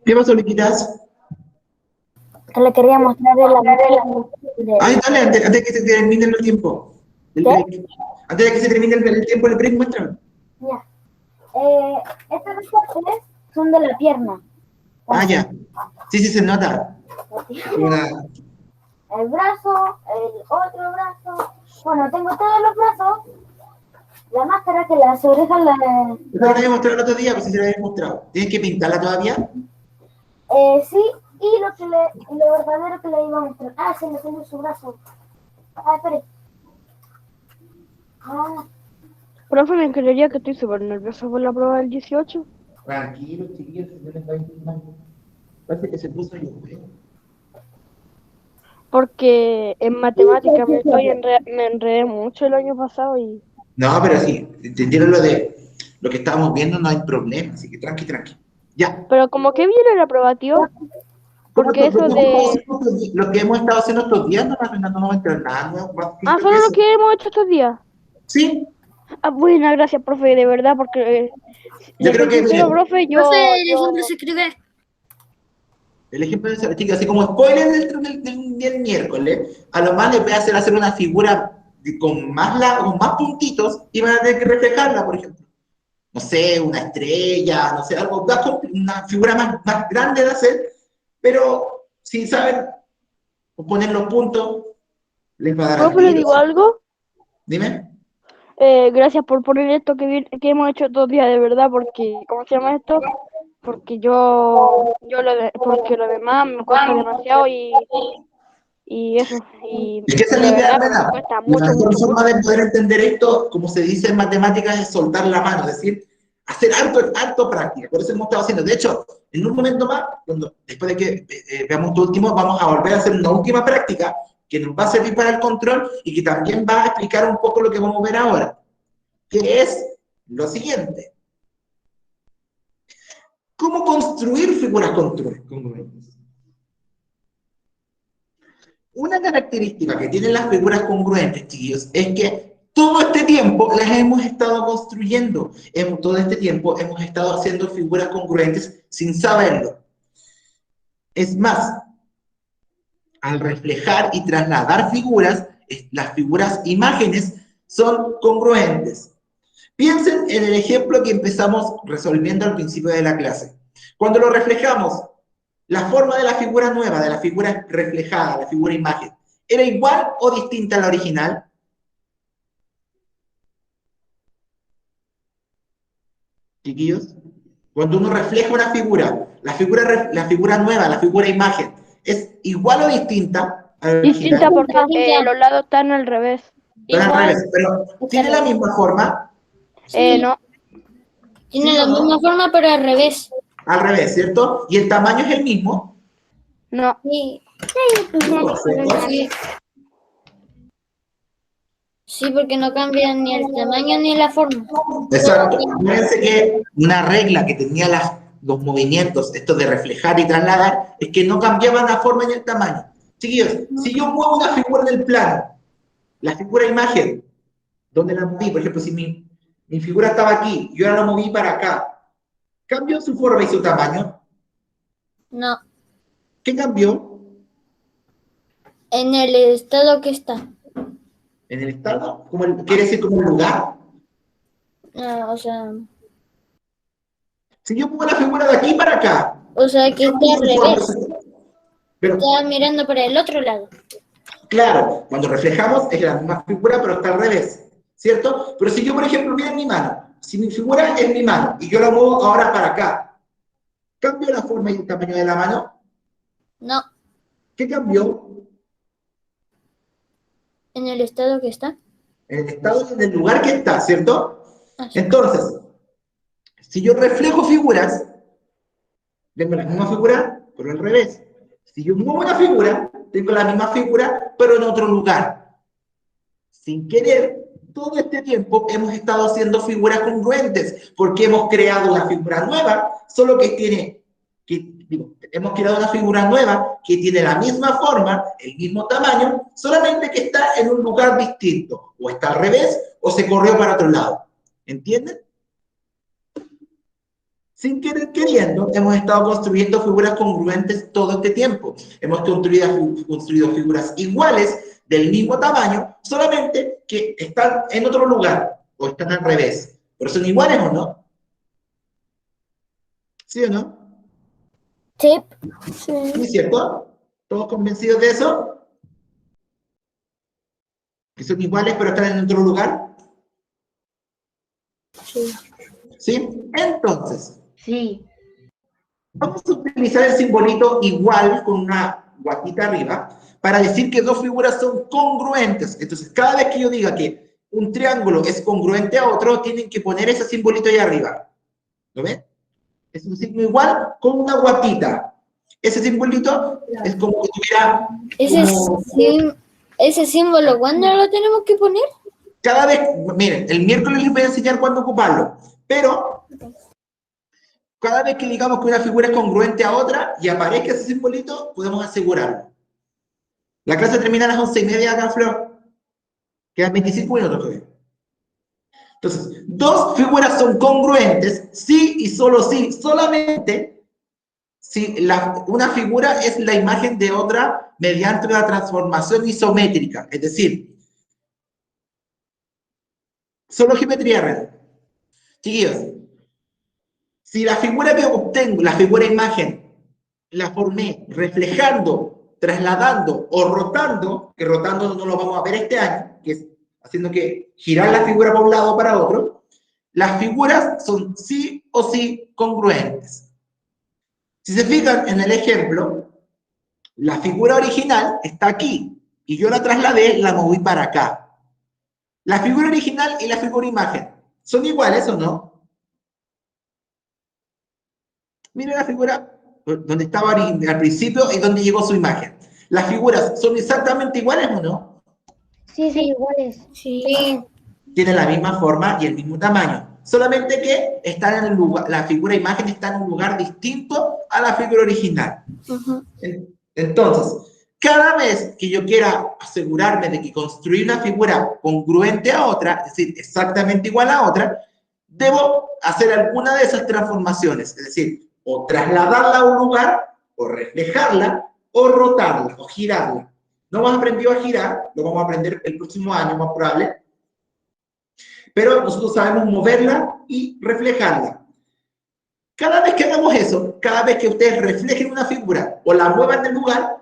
Speaker 1: ¿Qué pasó, Liquitas?
Speaker 3: Que le quería mostrar de
Speaker 1: Ay, dale, antes de que se termine el tiempo. El
Speaker 3: ¿Qué?
Speaker 1: break. Antes de que se termine el tiempo del break, muéstrame.
Speaker 3: Ya. Estos recortes son de la pierna.
Speaker 1: Ah, ya. Sí, se nota. Una...
Speaker 3: El brazo, el otro brazo. Bueno, tengo todos los brazos. La máscara que las orejas
Speaker 1: Eso te había mostrado el otro día, pues si se lo había mostrado. ¿Tienes que pintarla todavía?
Speaker 3: sí, y lo verdadero que le iba a mostrar. Ah, se me salió su brazo. Ah, espere. Ah,
Speaker 5: Profe, me creería que estoy súper nerviosa por la prueba del 18.
Speaker 1: Tranquilo, chiquillos, no les va a ir mal. Parece que se puso yo, ¿eh?
Speaker 5: Porque en matemáticas me enredé mucho el año pasado y...
Speaker 1: No, pero sí, entendieron lo de lo que estábamos viendo, no hay problema, así que tranqui. Ya.
Speaker 5: Pero como que viene la prueba, tío. Porque eso de...
Speaker 1: Lo que hemos estado haciendo estos días, no va a entrar nada nuevo. Más
Speaker 5: Ah,
Speaker 1: simple
Speaker 5: solo
Speaker 1: que
Speaker 5: lo
Speaker 1: eso.
Speaker 5: que hemos hecho estos días.
Speaker 1: Sí,
Speaker 5: Ah, buena, gracias, profe, de verdad, porque...
Speaker 1: yo
Speaker 5: le
Speaker 1: creo
Speaker 5: soy
Speaker 1: que,
Speaker 5: sincero,
Speaker 1: mire,
Speaker 5: profe,
Speaker 6: Profe, el ejemplo se escribe.
Speaker 1: el ejemplo de esa chica, así como spoiler del miércoles, a lo más les voy a hacer una figura con más puntitos y van a tener que reflejarla, por ejemplo. No sé, una estrella, no sé, algo, una figura más grande de hacer, pero si saben poner los puntos, les va a dar al
Speaker 5: profe, le
Speaker 1: tiro.
Speaker 5: digo algo.
Speaker 1: Dime.
Speaker 5: Gracias por poner esto que hemos hecho estos días, de verdad, porque... ¿Cómo se llama esto? Porque porque lo demás me cuesta demasiado y eso, y
Speaker 1: Es que esa es la
Speaker 5: de
Speaker 1: idea,
Speaker 5: verdad me
Speaker 1: Mena.
Speaker 5: cuesta
Speaker 1: La
Speaker 5: mucho,
Speaker 1: mejor
Speaker 5: mucho,
Speaker 1: forma
Speaker 5: mucho.
Speaker 1: de poder entender esto, como se dice en matemáticas, es soltar la mano, es decir, hacer harto práctica. Por eso hemos estado haciendo. De hecho, en un momento más, después de que veamos tu último, vamos a volver a hacer una última práctica que nos va a servir para el control y que también va a explicar un poco lo que vamos a ver ahora, que es lo siguiente. ¿Cómo construir figuras congruentes? Una característica que tienen las figuras congruentes, chiquillos, es que todo este tiempo las hemos estado construyendo. Todo este tiempo hemos estado haciendo figuras congruentes sin saberlo. Es más, al reflejar y trasladar figuras, las figuras imágenes son congruentes. Piensen en el ejemplo que empezamos resolviendo al principio de la clase. Cuando lo reflejamos, la forma de la figura nueva, de la figura reflejada, la figura imagen, ¿era igual o distinta a la original? Chiquillos, cuando uno refleja una figura, la figura nueva, la figura imagen, ¿es igual o distinta a la
Speaker 5: Distinta
Speaker 1: original?
Speaker 5: porque
Speaker 4: Distinta.
Speaker 5: los lados están al revés.
Speaker 1: Están al
Speaker 4: Igual,
Speaker 1: revés, pero ¿tiene la misma forma?
Speaker 5: No,
Speaker 4: tiene
Speaker 1: ¿Sí
Speaker 4: la
Speaker 1: o no?
Speaker 4: misma forma, pero al revés.
Speaker 1: Al revés, ¿cierto? ¿Y el tamaño es el mismo?
Speaker 5: no.
Speaker 4: Sí,
Speaker 1: ¿Cierto?
Speaker 4: sí, porque no cambia ni el tamaño ni la forma.
Speaker 1: Exacto. Fíjense que una regla que tenía los movimientos, esto de reflejar y trasladar, es que no cambiaban la forma ni el tamaño. Chiquillos, si yo muevo una figura en el plano, la figura imagen, ¿dónde la moví? Por ejemplo, si mi figura estaba aquí, yo ahora la moví para acá, ¿cambió su forma y su tamaño?
Speaker 4: No,
Speaker 1: ¿Qué cambió?
Speaker 4: en el estado que está.
Speaker 1: ¿En el estado? ¿Quiere decir como el lugar?
Speaker 4: Ah,
Speaker 1: Si yo muevo la figura de aquí para acá,
Speaker 4: o sea que está
Speaker 1: ¿cambió
Speaker 4: al
Speaker 1: su forma?
Speaker 4: revés.
Speaker 1: Pero,
Speaker 4: Está mirando para el otro lado.
Speaker 1: claro, cuando reflejamos es la misma figura, pero está al revés, ¿cierto? Pero si yo, por ejemplo, miren mi mano, si mi figura es mi mano y yo la muevo ahora para acá, ¿cambio la forma y el tamaño de la mano?
Speaker 4: No,
Speaker 1: ¿Qué cambió?
Speaker 4: en el estado que está.
Speaker 1: En el estado y en el lugar que está, ¿cierto?
Speaker 4: Así.
Speaker 1: Entonces, si yo reflejo figuras, tengo la misma figura, pero al revés. Si yo muevo una figura, tengo la misma figura, pero en otro lugar. Sin querer, todo este tiempo hemos estado haciendo figuras congruentes, porque hemos creado una figura nueva, solo que hemos creado una figura nueva que tiene la misma forma, el mismo tamaño, solamente que está en un lugar distinto, o está al revés, o se corrió para otro lado. ¿Entienden? sin querer queriendo, hemos estado construyendo figuras congruentes todo este tiempo. Hemos construido figuras iguales, del mismo tamaño, solamente que están en otro lugar, o están al revés. ¿Pero son iguales o no? ¿Sí o no?
Speaker 3: Sí.
Speaker 1: ¿Sí, cierto? ¿Todos convencidos de eso? ¿Que son iguales pero están en otro lugar?
Speaker 3: Sí.
Speaker 1: ¿Sí? Entonces,
Speaker 6: Sí.
Speaker 1: vamos a utilizar el simbolito igual con una guatita arriba para decir que dos figuras son congruentes. Entonces, cada vez que yo diga que un triángulo es congruente a otro, tienen que poner ese simbolito ahí arriba. ¿Lo ven? Es un signo igual con una guatita. Ese simbolito es como que tuviera
Speaker 4: Ese,
Speaker 1: como...
Speaker 4: ese símbolo, ¿cuándo lo tenemos que poner?
Speaker 1: Cada vez, miren, el miércoles les voy a enseñar cuándo ocuparlo, pero cada vez que digamos que una figura es congruente a otra y aparezca ese simbolito, podemos asegurarlo. La clase termina a las 11:30 acá, Flor. Quedan 25 minutos todavía. Entonces, dos figuras son congruentes, sí y solo sí, solamente si una figura es la imagen de otra mediante una transformación isométrica, es decir, solo geometría real. Chiquillos, si la figura que obtengo, la figura imagen, la formé reflejando, trasladando o rotando, que rotando no lo vamos a ver este año, que es haciendo que girar la figura por un lado o para otro, las figuras son sí o sí congruentes. Si se fijan en el ejemplo, la figura original está aquí y yo la trasladé, la moví para acá. La figura original y la figura imagen, ¿son iguales o no? Mira la figura donde estaba al principio y donde llegó su imagen. ¿Las figuras son exactamente iguales o no?
Speaker 3: Sí, sí, iguales.
Speaker 4: Sí.
Speaker 1: Tienen la misma forma y el mismo tamaño. Solamente que están en el lugar, la figura imagen está en un lugar distinto a la figura original.
Speaker 4: Ajá.
Speaker 1: Entonces, cada vez que yo quiera asegurarme de que construí una figura congruente a otra, es decir, exactamente igual a otra, debo hacer alguna de esas transformaciones, es decir, o trasladarla a un lugar, o reflejarla, o rotarla, o girarla. No hemos aprendido a girar, lo vamos a aprender el próximo año, más probable, pero nosotros sabemos moverla y reflejarla. Cada vez que hagamos eso, cada vez que ustedes reflejen una figura o la muevan del lugar,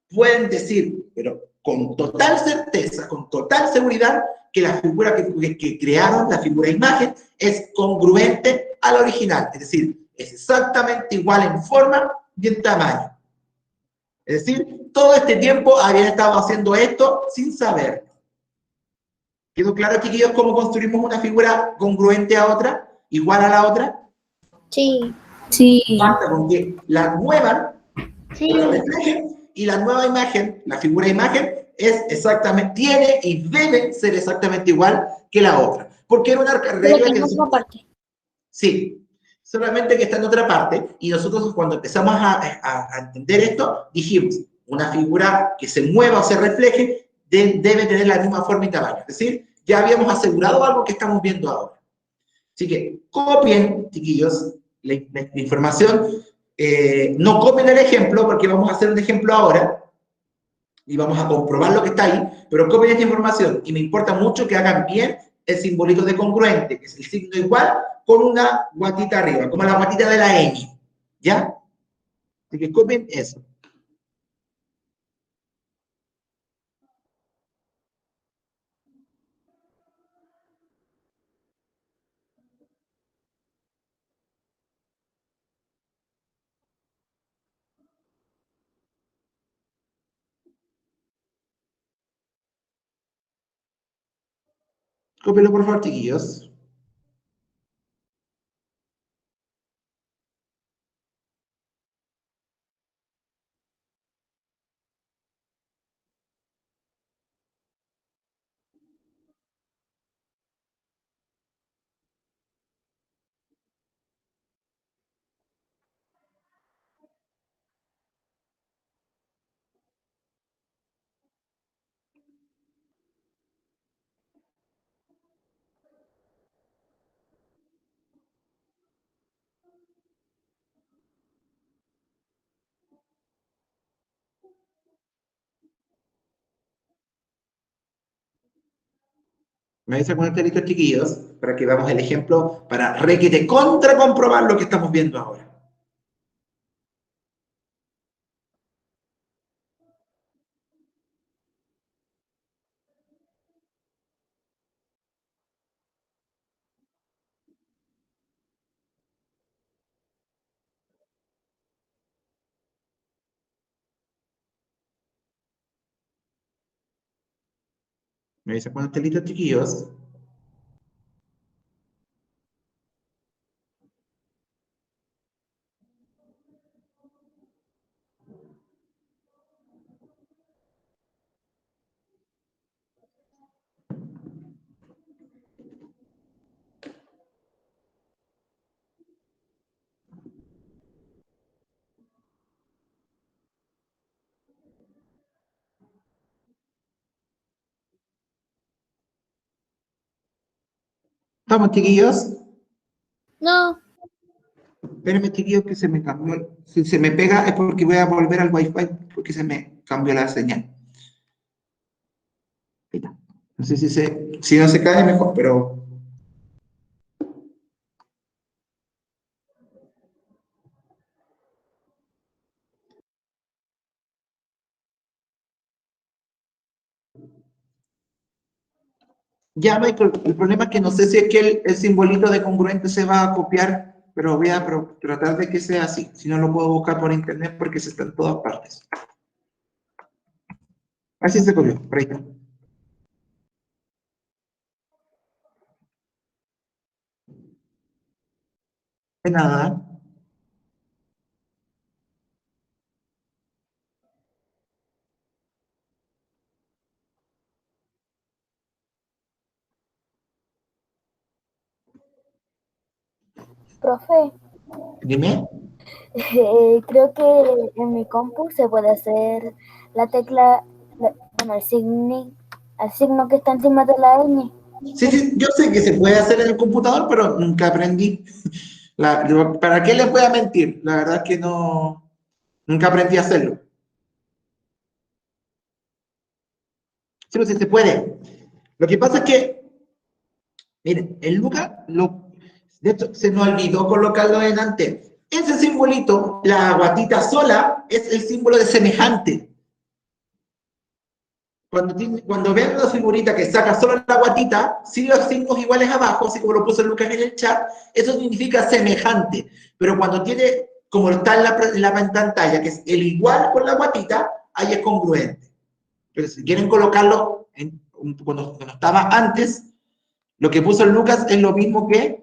Speaker 1: pueden decir, pero con total certeza, con total seguridad, que la figura que crearon, la figura imagen, es congruente a la original. Es decir, es exactamente igual en forma y en tamaño. Es decir, todo este tiempo habían estado haciendo esto sin saberlo. ¿Quedó claro, chiquillos, cómo construimos una figura congruente a otra, igual a la otra?
Speaker 4: Sí.
Speaker 2: Sí.
Speaker 1: Basta con que la muevan
Speaker 6: Sí.
Speaker 1: o la reflejen y la nueva imagen, la figura imagen, es exactamente, tiene y debe ser exactamente igual que la otra. Porque era una
Speaker 4: Pero
Speaker 1: regla
Speaker 4: que
Speaker 1: que
Speaker 4: no forma
Speaker 1: nosotros,
Speaker 4: parte.
Speaker 1: sí, solamente que está en otra parte y nosotros cuando empezamos a entender esto, dijimos, una figura que se mueva o se refleje debe tener la misma forma y tamaño. Es decir, ya habíamos asegurado algo que estamos viendo ahora. Así que copien, chiquillos, la información. No copien el ejemplo porque vamos a hacer un ejemplo ahora y vamos a comprobar lo que está ahí, pero copien esta información y me importa mucho que hagan bien el simbolito de congruente, que es el signo igual con una guatita arriba, como la guatita de la ñ, ¿ya? Así que copien eso. Cópienlo por favor, chiquillos. Me dicen con listo, chiquillos, para que veamos el ejemplo, para requete contra comprobar lo que estamos viendo ahora. Me dicen cuando estén listos, chiquillos. ¿Estamos, chiquillos?
Speaker 4: No.
Speaker 1: Espérenme, chiquillos, que se me cambió. Si se me pega es porque voy a volver al Wi-Fi, porque se me cambió la señal. Ahí está. No sé si no se cae mejor, pero... Ya, Michael, el problema es que no sé si es que el simbolito de congruente se va a copiar, pero voy a tratar de que sea así. Si no, lo puedo buscar por internet porque se está en todas partes. Así se copió, por ahí está. De nada.
Speaker 3: Profe,
Speaker 1: Dime.
Speaker 3: creo que en mi compu se puede hacer la tecla, bueno, el signo que está encima de la ñ.
Speaker 1: Sí, sí, yo sé que se puede hacer en el computador, pero nunca aprendí. ¿Para qué les voy a mentir? La verdad es que no, nunca aprendí a hacerlo. Sí, pues sí se puede. Lo que pasa es que, miren, el Lucas, de hecho, se nos olvidó colocarlo delante. Ese simbolito, la guatita sola, es el símbolo de semejante. Cuando vean una figurita que saca solo la guatita, sin los signos iguales abajo, así como lo puso Lucas en el chat, eso significa semejante. Pero cuando tiene, como está en la pantalla, que es el igual con la guatita, ahí es congruente. Pero si quieren colocarlo cuando estaba antes, lo que puso Lucas es lo mismo que,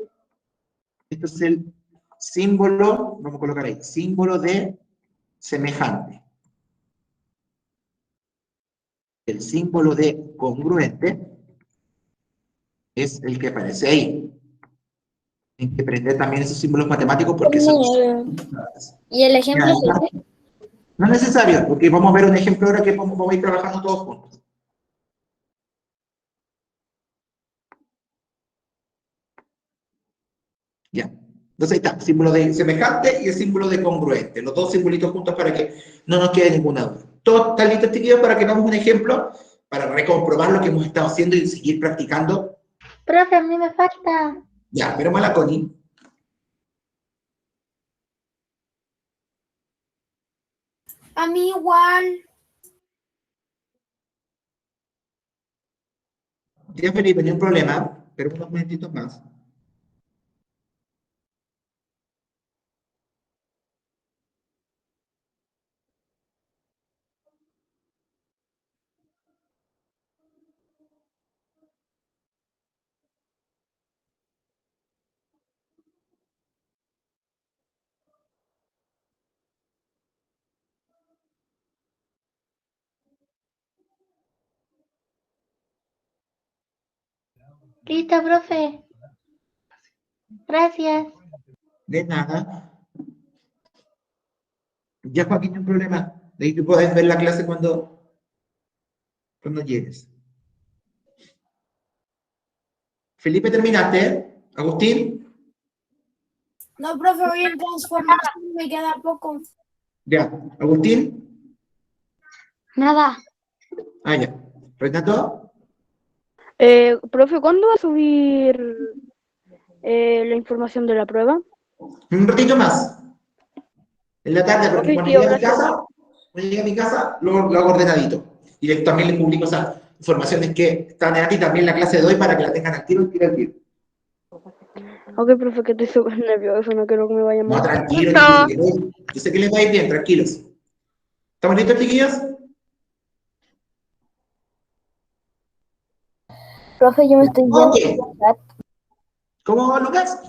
Speaker 1: esto es el símbolo, vamos a colocar ahí, símbolo de semejante. El símbolo de congruente es el que aparece ahí. Hay que aprender también esos símbolos matemáticos porque son...
Speaker 4: ¿Y el ejemplo
Speaker 1: Ya,
Speaker 4: es ese?
Speaker 1: no es necesario, porque vamos a ver un ejemplo ahora que vamos a ir trabajando todos juntos. Ya. Entonces ahí está, símbolo de semejante y el símbolo de congruente. Los dos simbolitos juntos para que no nos quede ninguna duda. ¿Todos están listos, chiquillos, para que hagamos un ejemplo? Para recomprobar lo que hemos estado haciendo y seguir practicando.
Speaker 4: Profe, a mí me falta.
Speaker 1: Ya, pero mala Connie.
Speaker 2: A mí igual.
Speaker 1: Ya, Felipe, ni un problema, pero unos momentitos más.
Speaker 4: Listo, profe. Gracias.
Speaker 1: De nada. Ya, Joaquín, ni un problema. De ahí tú puedes ver la clase cuando llegues. Felipe, ¿terminaste? ¿Agustín?
Speaker 2: No, profe, voy en transformación, me queda poco.
Speaker 1: Ya. ¿Agustín?
Speaker 5: Nada.
Speaker 1: Ah, ya. ¿Renato?
Speaker 5: Profe, ¿cuándo va a subir la información de la prueba?
Speaker 1: Un ratito más, en la tarde,
Speaker 5: Ok,
Speaker 1: porque cuando
Speaker 5: tío,
Speaker 1: llegue a mi
Speaker 5: gracias.
Speaker 1: casa, lo hago ordenadito. Y también les publico esas informaciones que están en aquí, también la clase de hoy para que la tengan al tiro, al tiro, al tiro.
Speaker 5: Ok, profe, que estoy súper nervioso, no quiero que me vaya
Speaker 1: No,
Speaker 5: mal.
Speaker 1: tranquilo,
Speaker 6: No.
Speaker 1: chiquillos. Yo sé que les va a ir bien, tranquilos. ¿Estamos listos, chiquillos?
Speaker 3: Profe, yo me estoy
Speaker 1: Ok.
Speaker 3: yendo en el chat,
Speaker 1: ¿Cómo va, Lucas?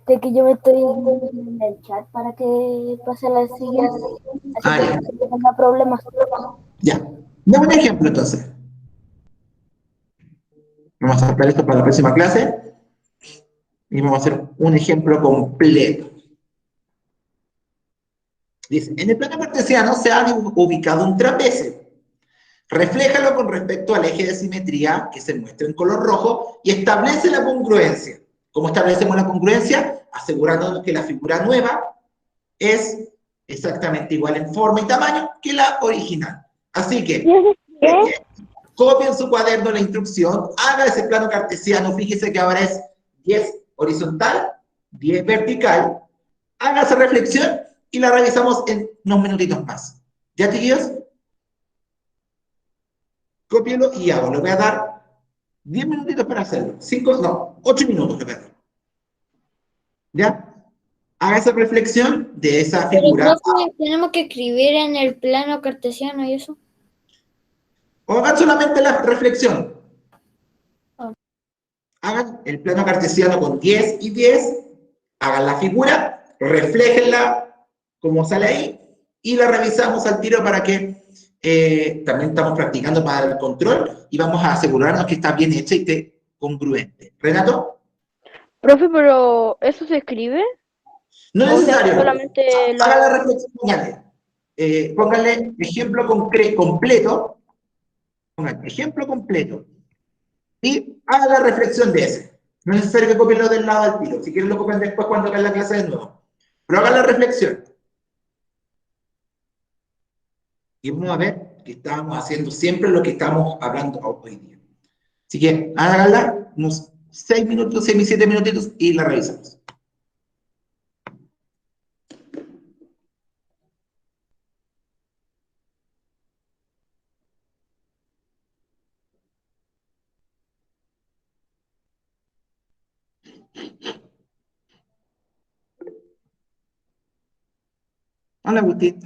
Speaker 3: de que yo me estoy yendo en el chat para que pase a la siguiente, así
Speaker 1: Ah,
Speaker 3: que
Speaker 1: ya.
Speaker 3: no tenga problemas.
Speaker 1: Ya. Dame un ejemplo, entonces. Vamos a sacar esto para la próxima clase y vamos a hacer un ejemplo completo. Dice, en el plano cartesiano se ha ubicado un trapecio. Refléjalo con respecto al eje de simetría que se muestra en color rojo y establece la congruencia. ¿Cómo establecemos la congruencia? Asegurándonos que la figura nueva es exactamente igual en forma y tamaño que la original. Así que, copien su cuaderno la instrucción, haga ese plano cartesiano, fíjese que ahora es 10 horizontal, 10 vertical, haga esa reflexión y la revisamos en unos minutitos más. ¿Ya, chiquillos? Cópielo y hago. Le voy a dar 10 minutitos para hacerlo. 5, no, 8 minutos le voy a dar. ¿Ya? Haga esa reflexión de esa
Speaker 4: Pero,
Speaker 1: figura.
Speaker 4: profe, tenemos que escribir en el plano cartesiano y eso.
Speaker 1: O hagan solamente la reflexión.
Speaker 4: Ah.
Speaker 1: Hagan el plano cartesiano con 10 y 10. Hagan la figura, refléjenla como sale ahí y la revisamos al tiro para que también estamos practicando para el control y vamos a asegurarnos que está bien hecha y esté congruente. ¿Renato?
Speaker 5: Profe, pero ¿eso se escribe?
Speaker 1: No es
Speaker 5: O sea,
Speaker 1: necesario.
Speaker 5: solamente
Speaker 1: Haga la
Speaker 5: lo...
Speaker 1: reflexión, póngale ejemplo completo, póngale ejemplo completo y haga la reflexión de ese. No es necesario que copien lo del lado al tiro. Si quieren lo copian después cuando hagan la clase de nuevo. Pero haga la reflexión. Y vamos a ver que estábamos haciendo siempre lo que estamos hablando hoy día. Así que háganla unos 6 minutos, 6 7 minutitos y la revisamos. Hola, Agustín.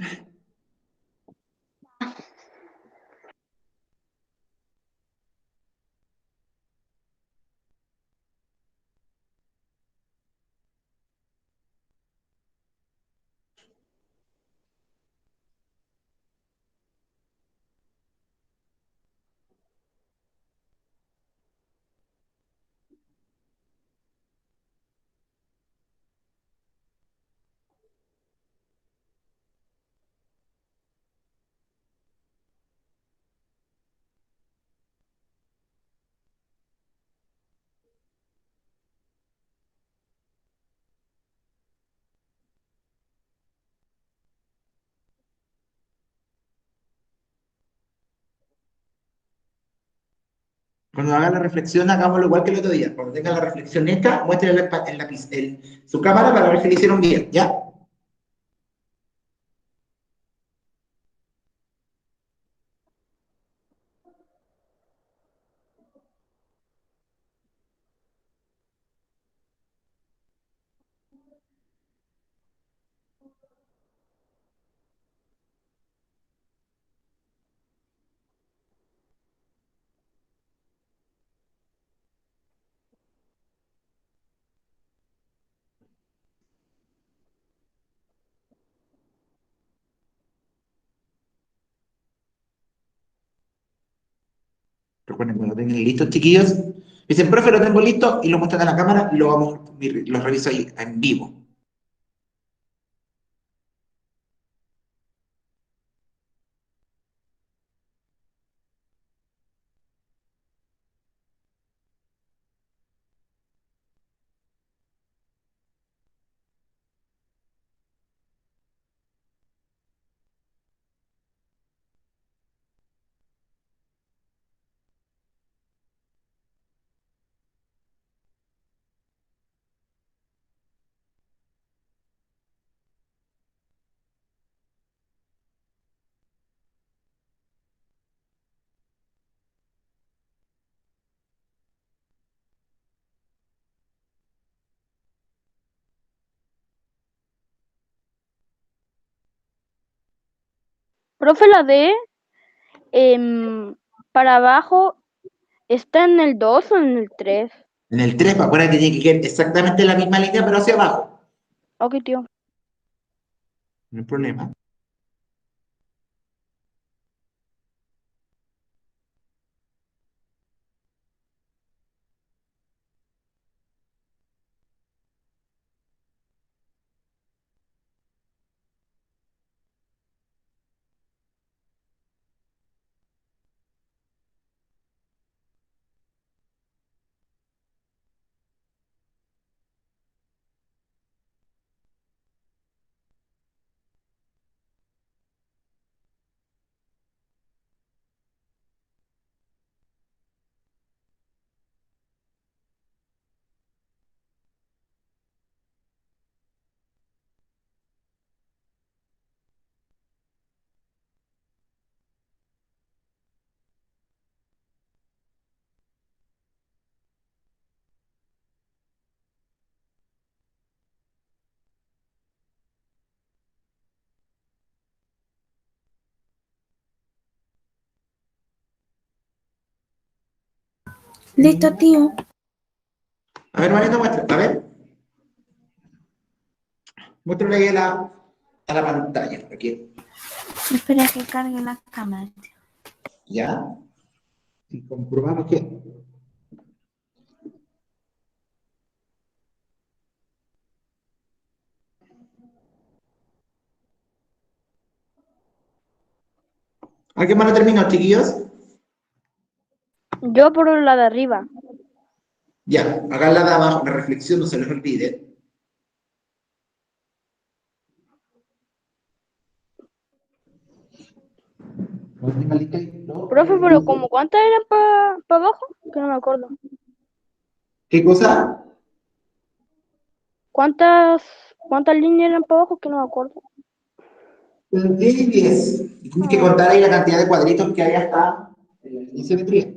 Speaker 1: Cuando haga la reflexión, hagámoslo igual que el otro día. Cuando tenga la reflexión hecha, muéstrenle su cámara para ver si lo hicieron bien. ¿Ya? Recuerden, cuando tengan listos, chiquillos, dicen, profe, lo tengo listo y lo muestran a la cámara y lo reviso ahí en vivo.
Speaker 5: Profe, la D para abajo, ¿está en el 2 o en el 3?
Speaker 1: En el 3, acuérdate que tiene que quedar exactamente la misma línea, pero hacia abajo.
Speaker 5: Ok, tío.
Speaker 1: No hay problema.
Speaker 2: Listo, tío.
Speaker 1: A ver, Mariano, muestra. A ver. Muéstrale ahí a la pantalla. Aquí.
Speaker 2: Espera que cargue la cámara.
Speaker 1: ¿Ya? Y comprobamos que... ¿Alguien más lo terminó, chiquillos?
Speaker 5: Yo por la de arriba.
Speaker 1: Ya, hagan la de abajo, la reflexión, no se les olvide.
Speaker 5: Profe, pero ¿como cuántas eran para abajo? Que no me acuerdo.
Speaker 1: ¿Qué cosa?
Speaker 5: ¿Cuántas líneas eran para abajo? Que no me acuerdo.
Speaker 1: 10 y 10. Y tienes que contar ahí la cantidad de cuadritos que hay hasta en simetría.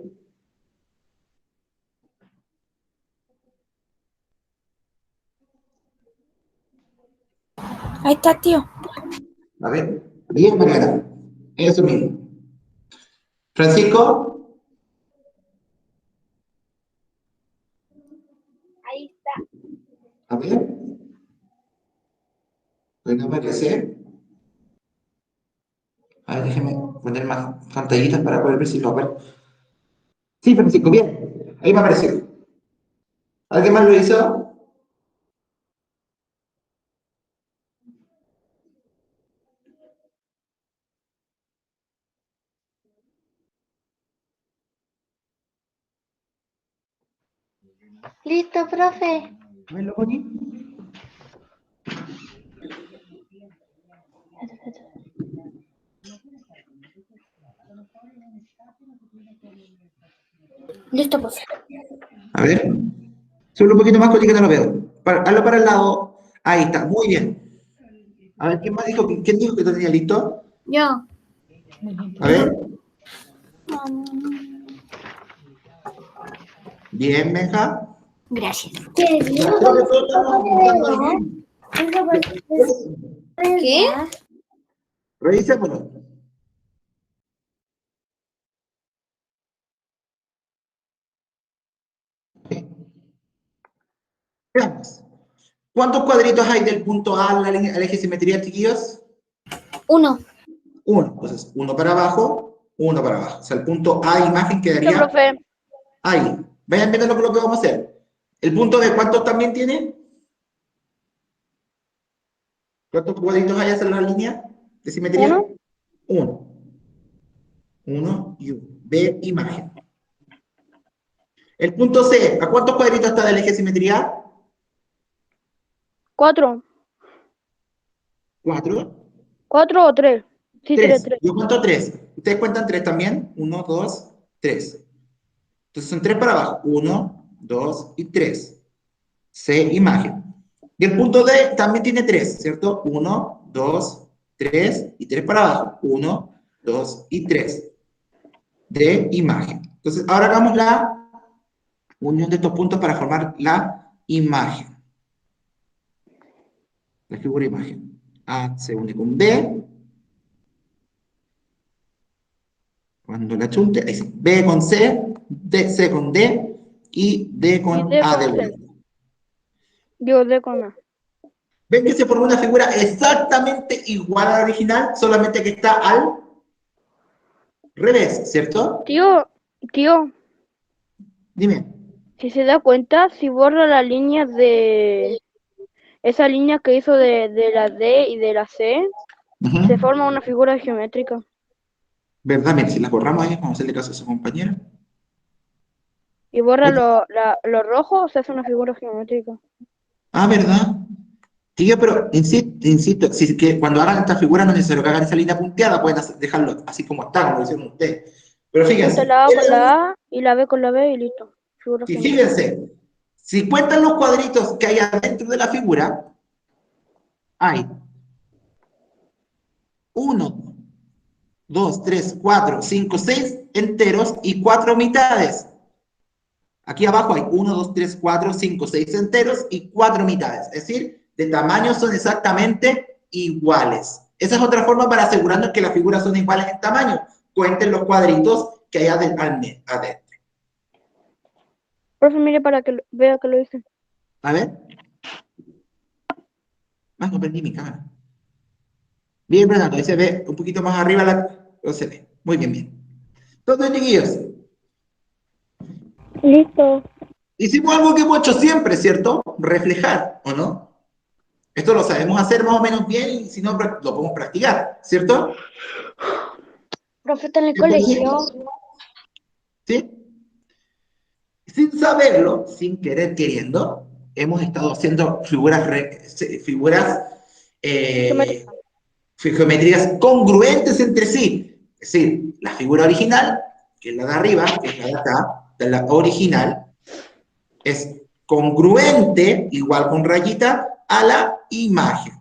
Speaker 2: Ahí está, tío.
Speaker 1: A ver, bien, Mariana. Eso mismo. Francisco.
Speaker 6: Ahí está.
Speaker 1: A ver. ¿Pueden aparecer? A ver, déjeme poner más pantallitas para poder ver si lo aparece. Sí, Francisco, bien. Ahí me apareció. ¿Alguien más lo hizo?
Speaker 6: Listo, profe.
Speaker 1: A ver, lo poní.
Speaker 2: Listo, profe.
Speaker 1: A ver. Solo un poquito más porque no lo veo. Hazlo para el lado. Ahí está, muy bien. A ver, ¿quién más dijo? ¿Quién dijo que lo tenía listo?
Speaker 6: Yo.
Speaker 1: A ver. Bien, Benja.
Speaker 6: Gracias.
Speaker 3: ¿Qué?
Speaker 1: Ya, creo que todos estamos apuntando ahí bien.
Speaker 6: ¿Qué?
Speaker 1: Revisémoslo. Veamos. ¿Cuántos cuadritos hay del punto A al eje de simetría, chiquillos?
Speaker 6: 1.
Speaker 1: Uno. Entonces, uno para abajo, uno para abajo. O sea, el punto A imagen
Speaker 5: Listo,
Speaker 1: quedaría
Speaker 5: profe.
Speaker 1: ahí. Vayan viendo lo que vamos a hacer. ¿El punto B cuántos también tiene? ¿Cuántos cuadritos hay hacia la línea de simetría?
Speaker 5: ¿Uno?
Speaker 1: Uno. Uno y uno. B imagen. El punto C, ¿a cuántos cuadritos está del eje de simetría?
Speaker 5: 4.
Speaker 1: 4.
Speaker 5: 4 o 3. Sí, 3,
Speaker 1: 3.
Speaker 5: 3.
Speaker 1: Yo cuento 3. ¿Ustedes cuentan 3 también? 1, 2, 3. Entonces son 3 para abajo. 1, 2 y 3. C, imagen. Y el punto D también tiene 3, ¿cierto? 1, 2, 3 y 3 para abajo. 1, 2 y 3. D, imagen. Entonces, ahora hagamos la unión de estos puntos para formar la imagen. La figura imagen. A se une con B. Cuando la chunte, es B con C, C con D y D con
Speaker 5: Y D
Speaker 1: A
Speaker 5: con
Speaker 1: de
Speaker 5: C.
Speaker 1: vuelta.
Speaker 5: Digo, D con A.
Speaker 1: ¿Ven que se formó una figura exactamente igual a la original, solamente que está al revés, ¿cierto?
Speaker 5: Tío,
Speaker 1: Dime.
Speaker 5: si se da cuenta, si borra la línea de... Esa línea que hizo de la D y de la C,
Speaker 1: Ujú.
Speaker 5: se forma una figura geométrica.
Speaker 1: ¿Verdad? Mira, si la borramos ahí, vamos a hacerle caso a su compañera.
Speaker 5: Y borra
Speaker 1: Oye.
Speaker 5: lo rojo, se hace una figura geométrica.
Speaker 1: Ah, ¿verdad? Tío, pero insisto, si es que cuando hagan esta figura no es necesario que hagan esa línea punteada, pueden dejarlo así como está, como hicieron ustedes. Pero
Speaker 5: Junta
Speaker 1: fíjense,
Speaker 5: la A con la A y la B con la B y listo. Figura
Speaker 1: si
Speaker 5: geométrica.
Speaker 1: fíjense, si cuentan los cuadritos que hay adentro de la figura, hay 1, 2, 3, 4, 5, 6 enteros y 4 mitades. Aquí abajo hay 1, 2, 3, 4, 5, 6 enteros y 4 mitades. Es decir, de tamaño son exactamente iguales. Esa es otra forma para asegurarnos que las figuras son iguales en tamaño. Cuenten los cuadritos que hay adentro.
Speaker 5: Profe, mire para que vea que lo hice.
Speaker 1: A ver. Ah, no prendí mi cámara. Bien, Renato, ahí se ve un poquito más arriba no se ve. Muy bien, bien. Entonces, chiquillos,
Speaker 5: Listo.
Speaker 1: hicimos algo que hemos hecho siempre, ¿cierto? Reflejar, ¿o no? Esto lo sabemos hacer más o menos bien y si no, lo podemos practicar, ¿cierto?
Speaker 6: Profe, está en el
Speaker 1: Entonces,
Speaker 6: colegio.
Speaker 1: ¿sí? Sin saberlo, sin querer queriendo, hemos estado haciendo figuras
Speaker 5: Geométrica.
Speaker 1: geométricas congruentes entre sí. Es decir, la figura original, que es la de arriba, que es la de acá, de la original, es congruente, igual con rayita, a la imagen.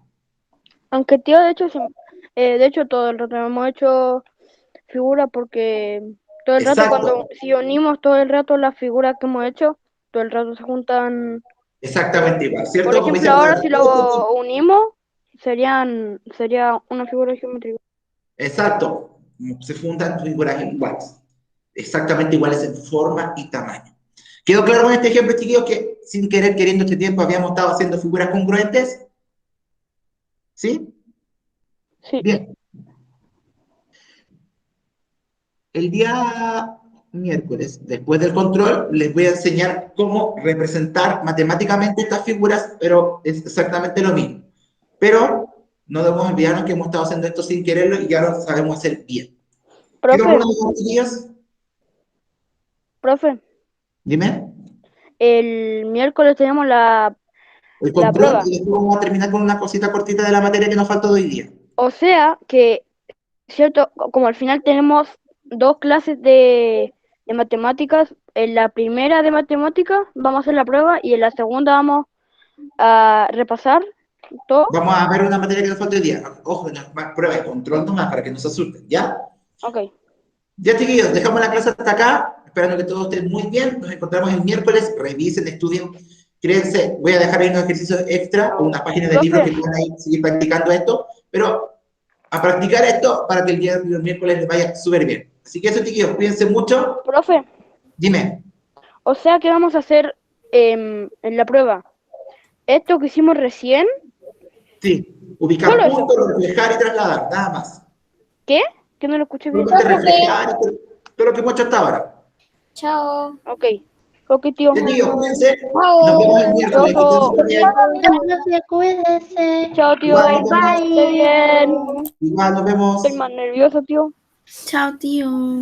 Speaker 5: Aunque tío, de hecho todo el rato hemos hecho figuras porque todo el rato
Speaker 1: Exacto,
Speaker 5: si unimos todo el rato las figuras que hemos hecho, todo el rato se juntan.
Speaker 1: exactamente igual,
Speaker 5: Por
Speaker 1: ¿cierto? Como dice
Speaker 5: ejemplo,
Speaker 1: el
Speaker 5: ahora
Speaker 1: profesor,
Speaker 5: si lo unimos, sería una figura geométrica.
Speaker 1: exacto, se fundan figuras iguales, exactamente iguales en forma y tamaño. ¿Quedó claro con este ejemplo, chiquillos, que sin querer, queriendo este tiempo habíamos estado haciendo figuras congruentes? ¿Sí?
Speaker 5: Sí.
Speaker 1: Bien. El día miércoles, después del control, les voy a enseñar cómo representar matemáticamente estas figuras, pero es exactamente lo mismo. Pero no debemos olvidarnos que hemos estado haciendo esto sin quererlo y ya lo sabemos hacer bien. ¿Quedó
Speaker 5: Profe,
Speaker 1: alguna duda, chiquillos?
Speaker 5: profe,
Speaker 1: Dime.
Speaker 5: el miércoles tenemos la
Speaker 1: El
Speaker 5: prueba.
Speaker 1: control y después vamos a terminar con una cosita cortita de la materia que nos faltó de hoy día.
Speaker 5: O sea que, cierto, como al final tenemos 2 clases de matemáticas, en la primera de matemáticas vamos a hacer la prueba y en la segunda vamos a repasar todo.
Speaker 1: Vamos a ver una materia que nos falta hoy día. Ojo, prueba de control nomás para que no se asusten, ¿ya?
Speaker 5: Ok.
Speaker 1: Ya, chiquillos, dejamos la clase hasta acá, esperando que todos estén muy bien. Nos encontramos el miércoles, revisen, estudien. Créanse, voy a dejar ahí unos ejercicios extra o unas páginas de libros que puedan ahí seguir practicando esto, pero a practicar esto para que el día del miércoles les vaya súper bien. Así que eso, chiquillos, cuídense mucho.
Speaker 5: Profe,
Speaker 1: Dime.
Speaker 5: o sea que vamos a hacer en la prueba esto que hicimos recién.
Speaker 1: Sí, ubicar
Speaker 5: Solo eso.
Speaker 1: puntos, reflejar y trasladar, nada más.
Speaker 5: ¿Qué? Que no lo escuché bien.
Speaker 1: Solamente reflejar y todo lo que hemos hecho hasta ahora.
Speaker 6: Chao.
Speaker 5: Ok. Ok, tío.
Speaker 1: Ya, chiquillos, cuídense.
Speaker 6: Chao.
Speaker 1: Nos vemos el miércoles. Que estén súper bien.
Speaker 6: Profe, cuídese.
Speaker 5: Chao, tío.
Speaker 1: Igual nos vemos.
Speaker 5: Esté bien.
Speaker 1: Igual nos vemos.
Speaker 5: Estoy más nervioso, tío.
Speaker 6: Chao, tío.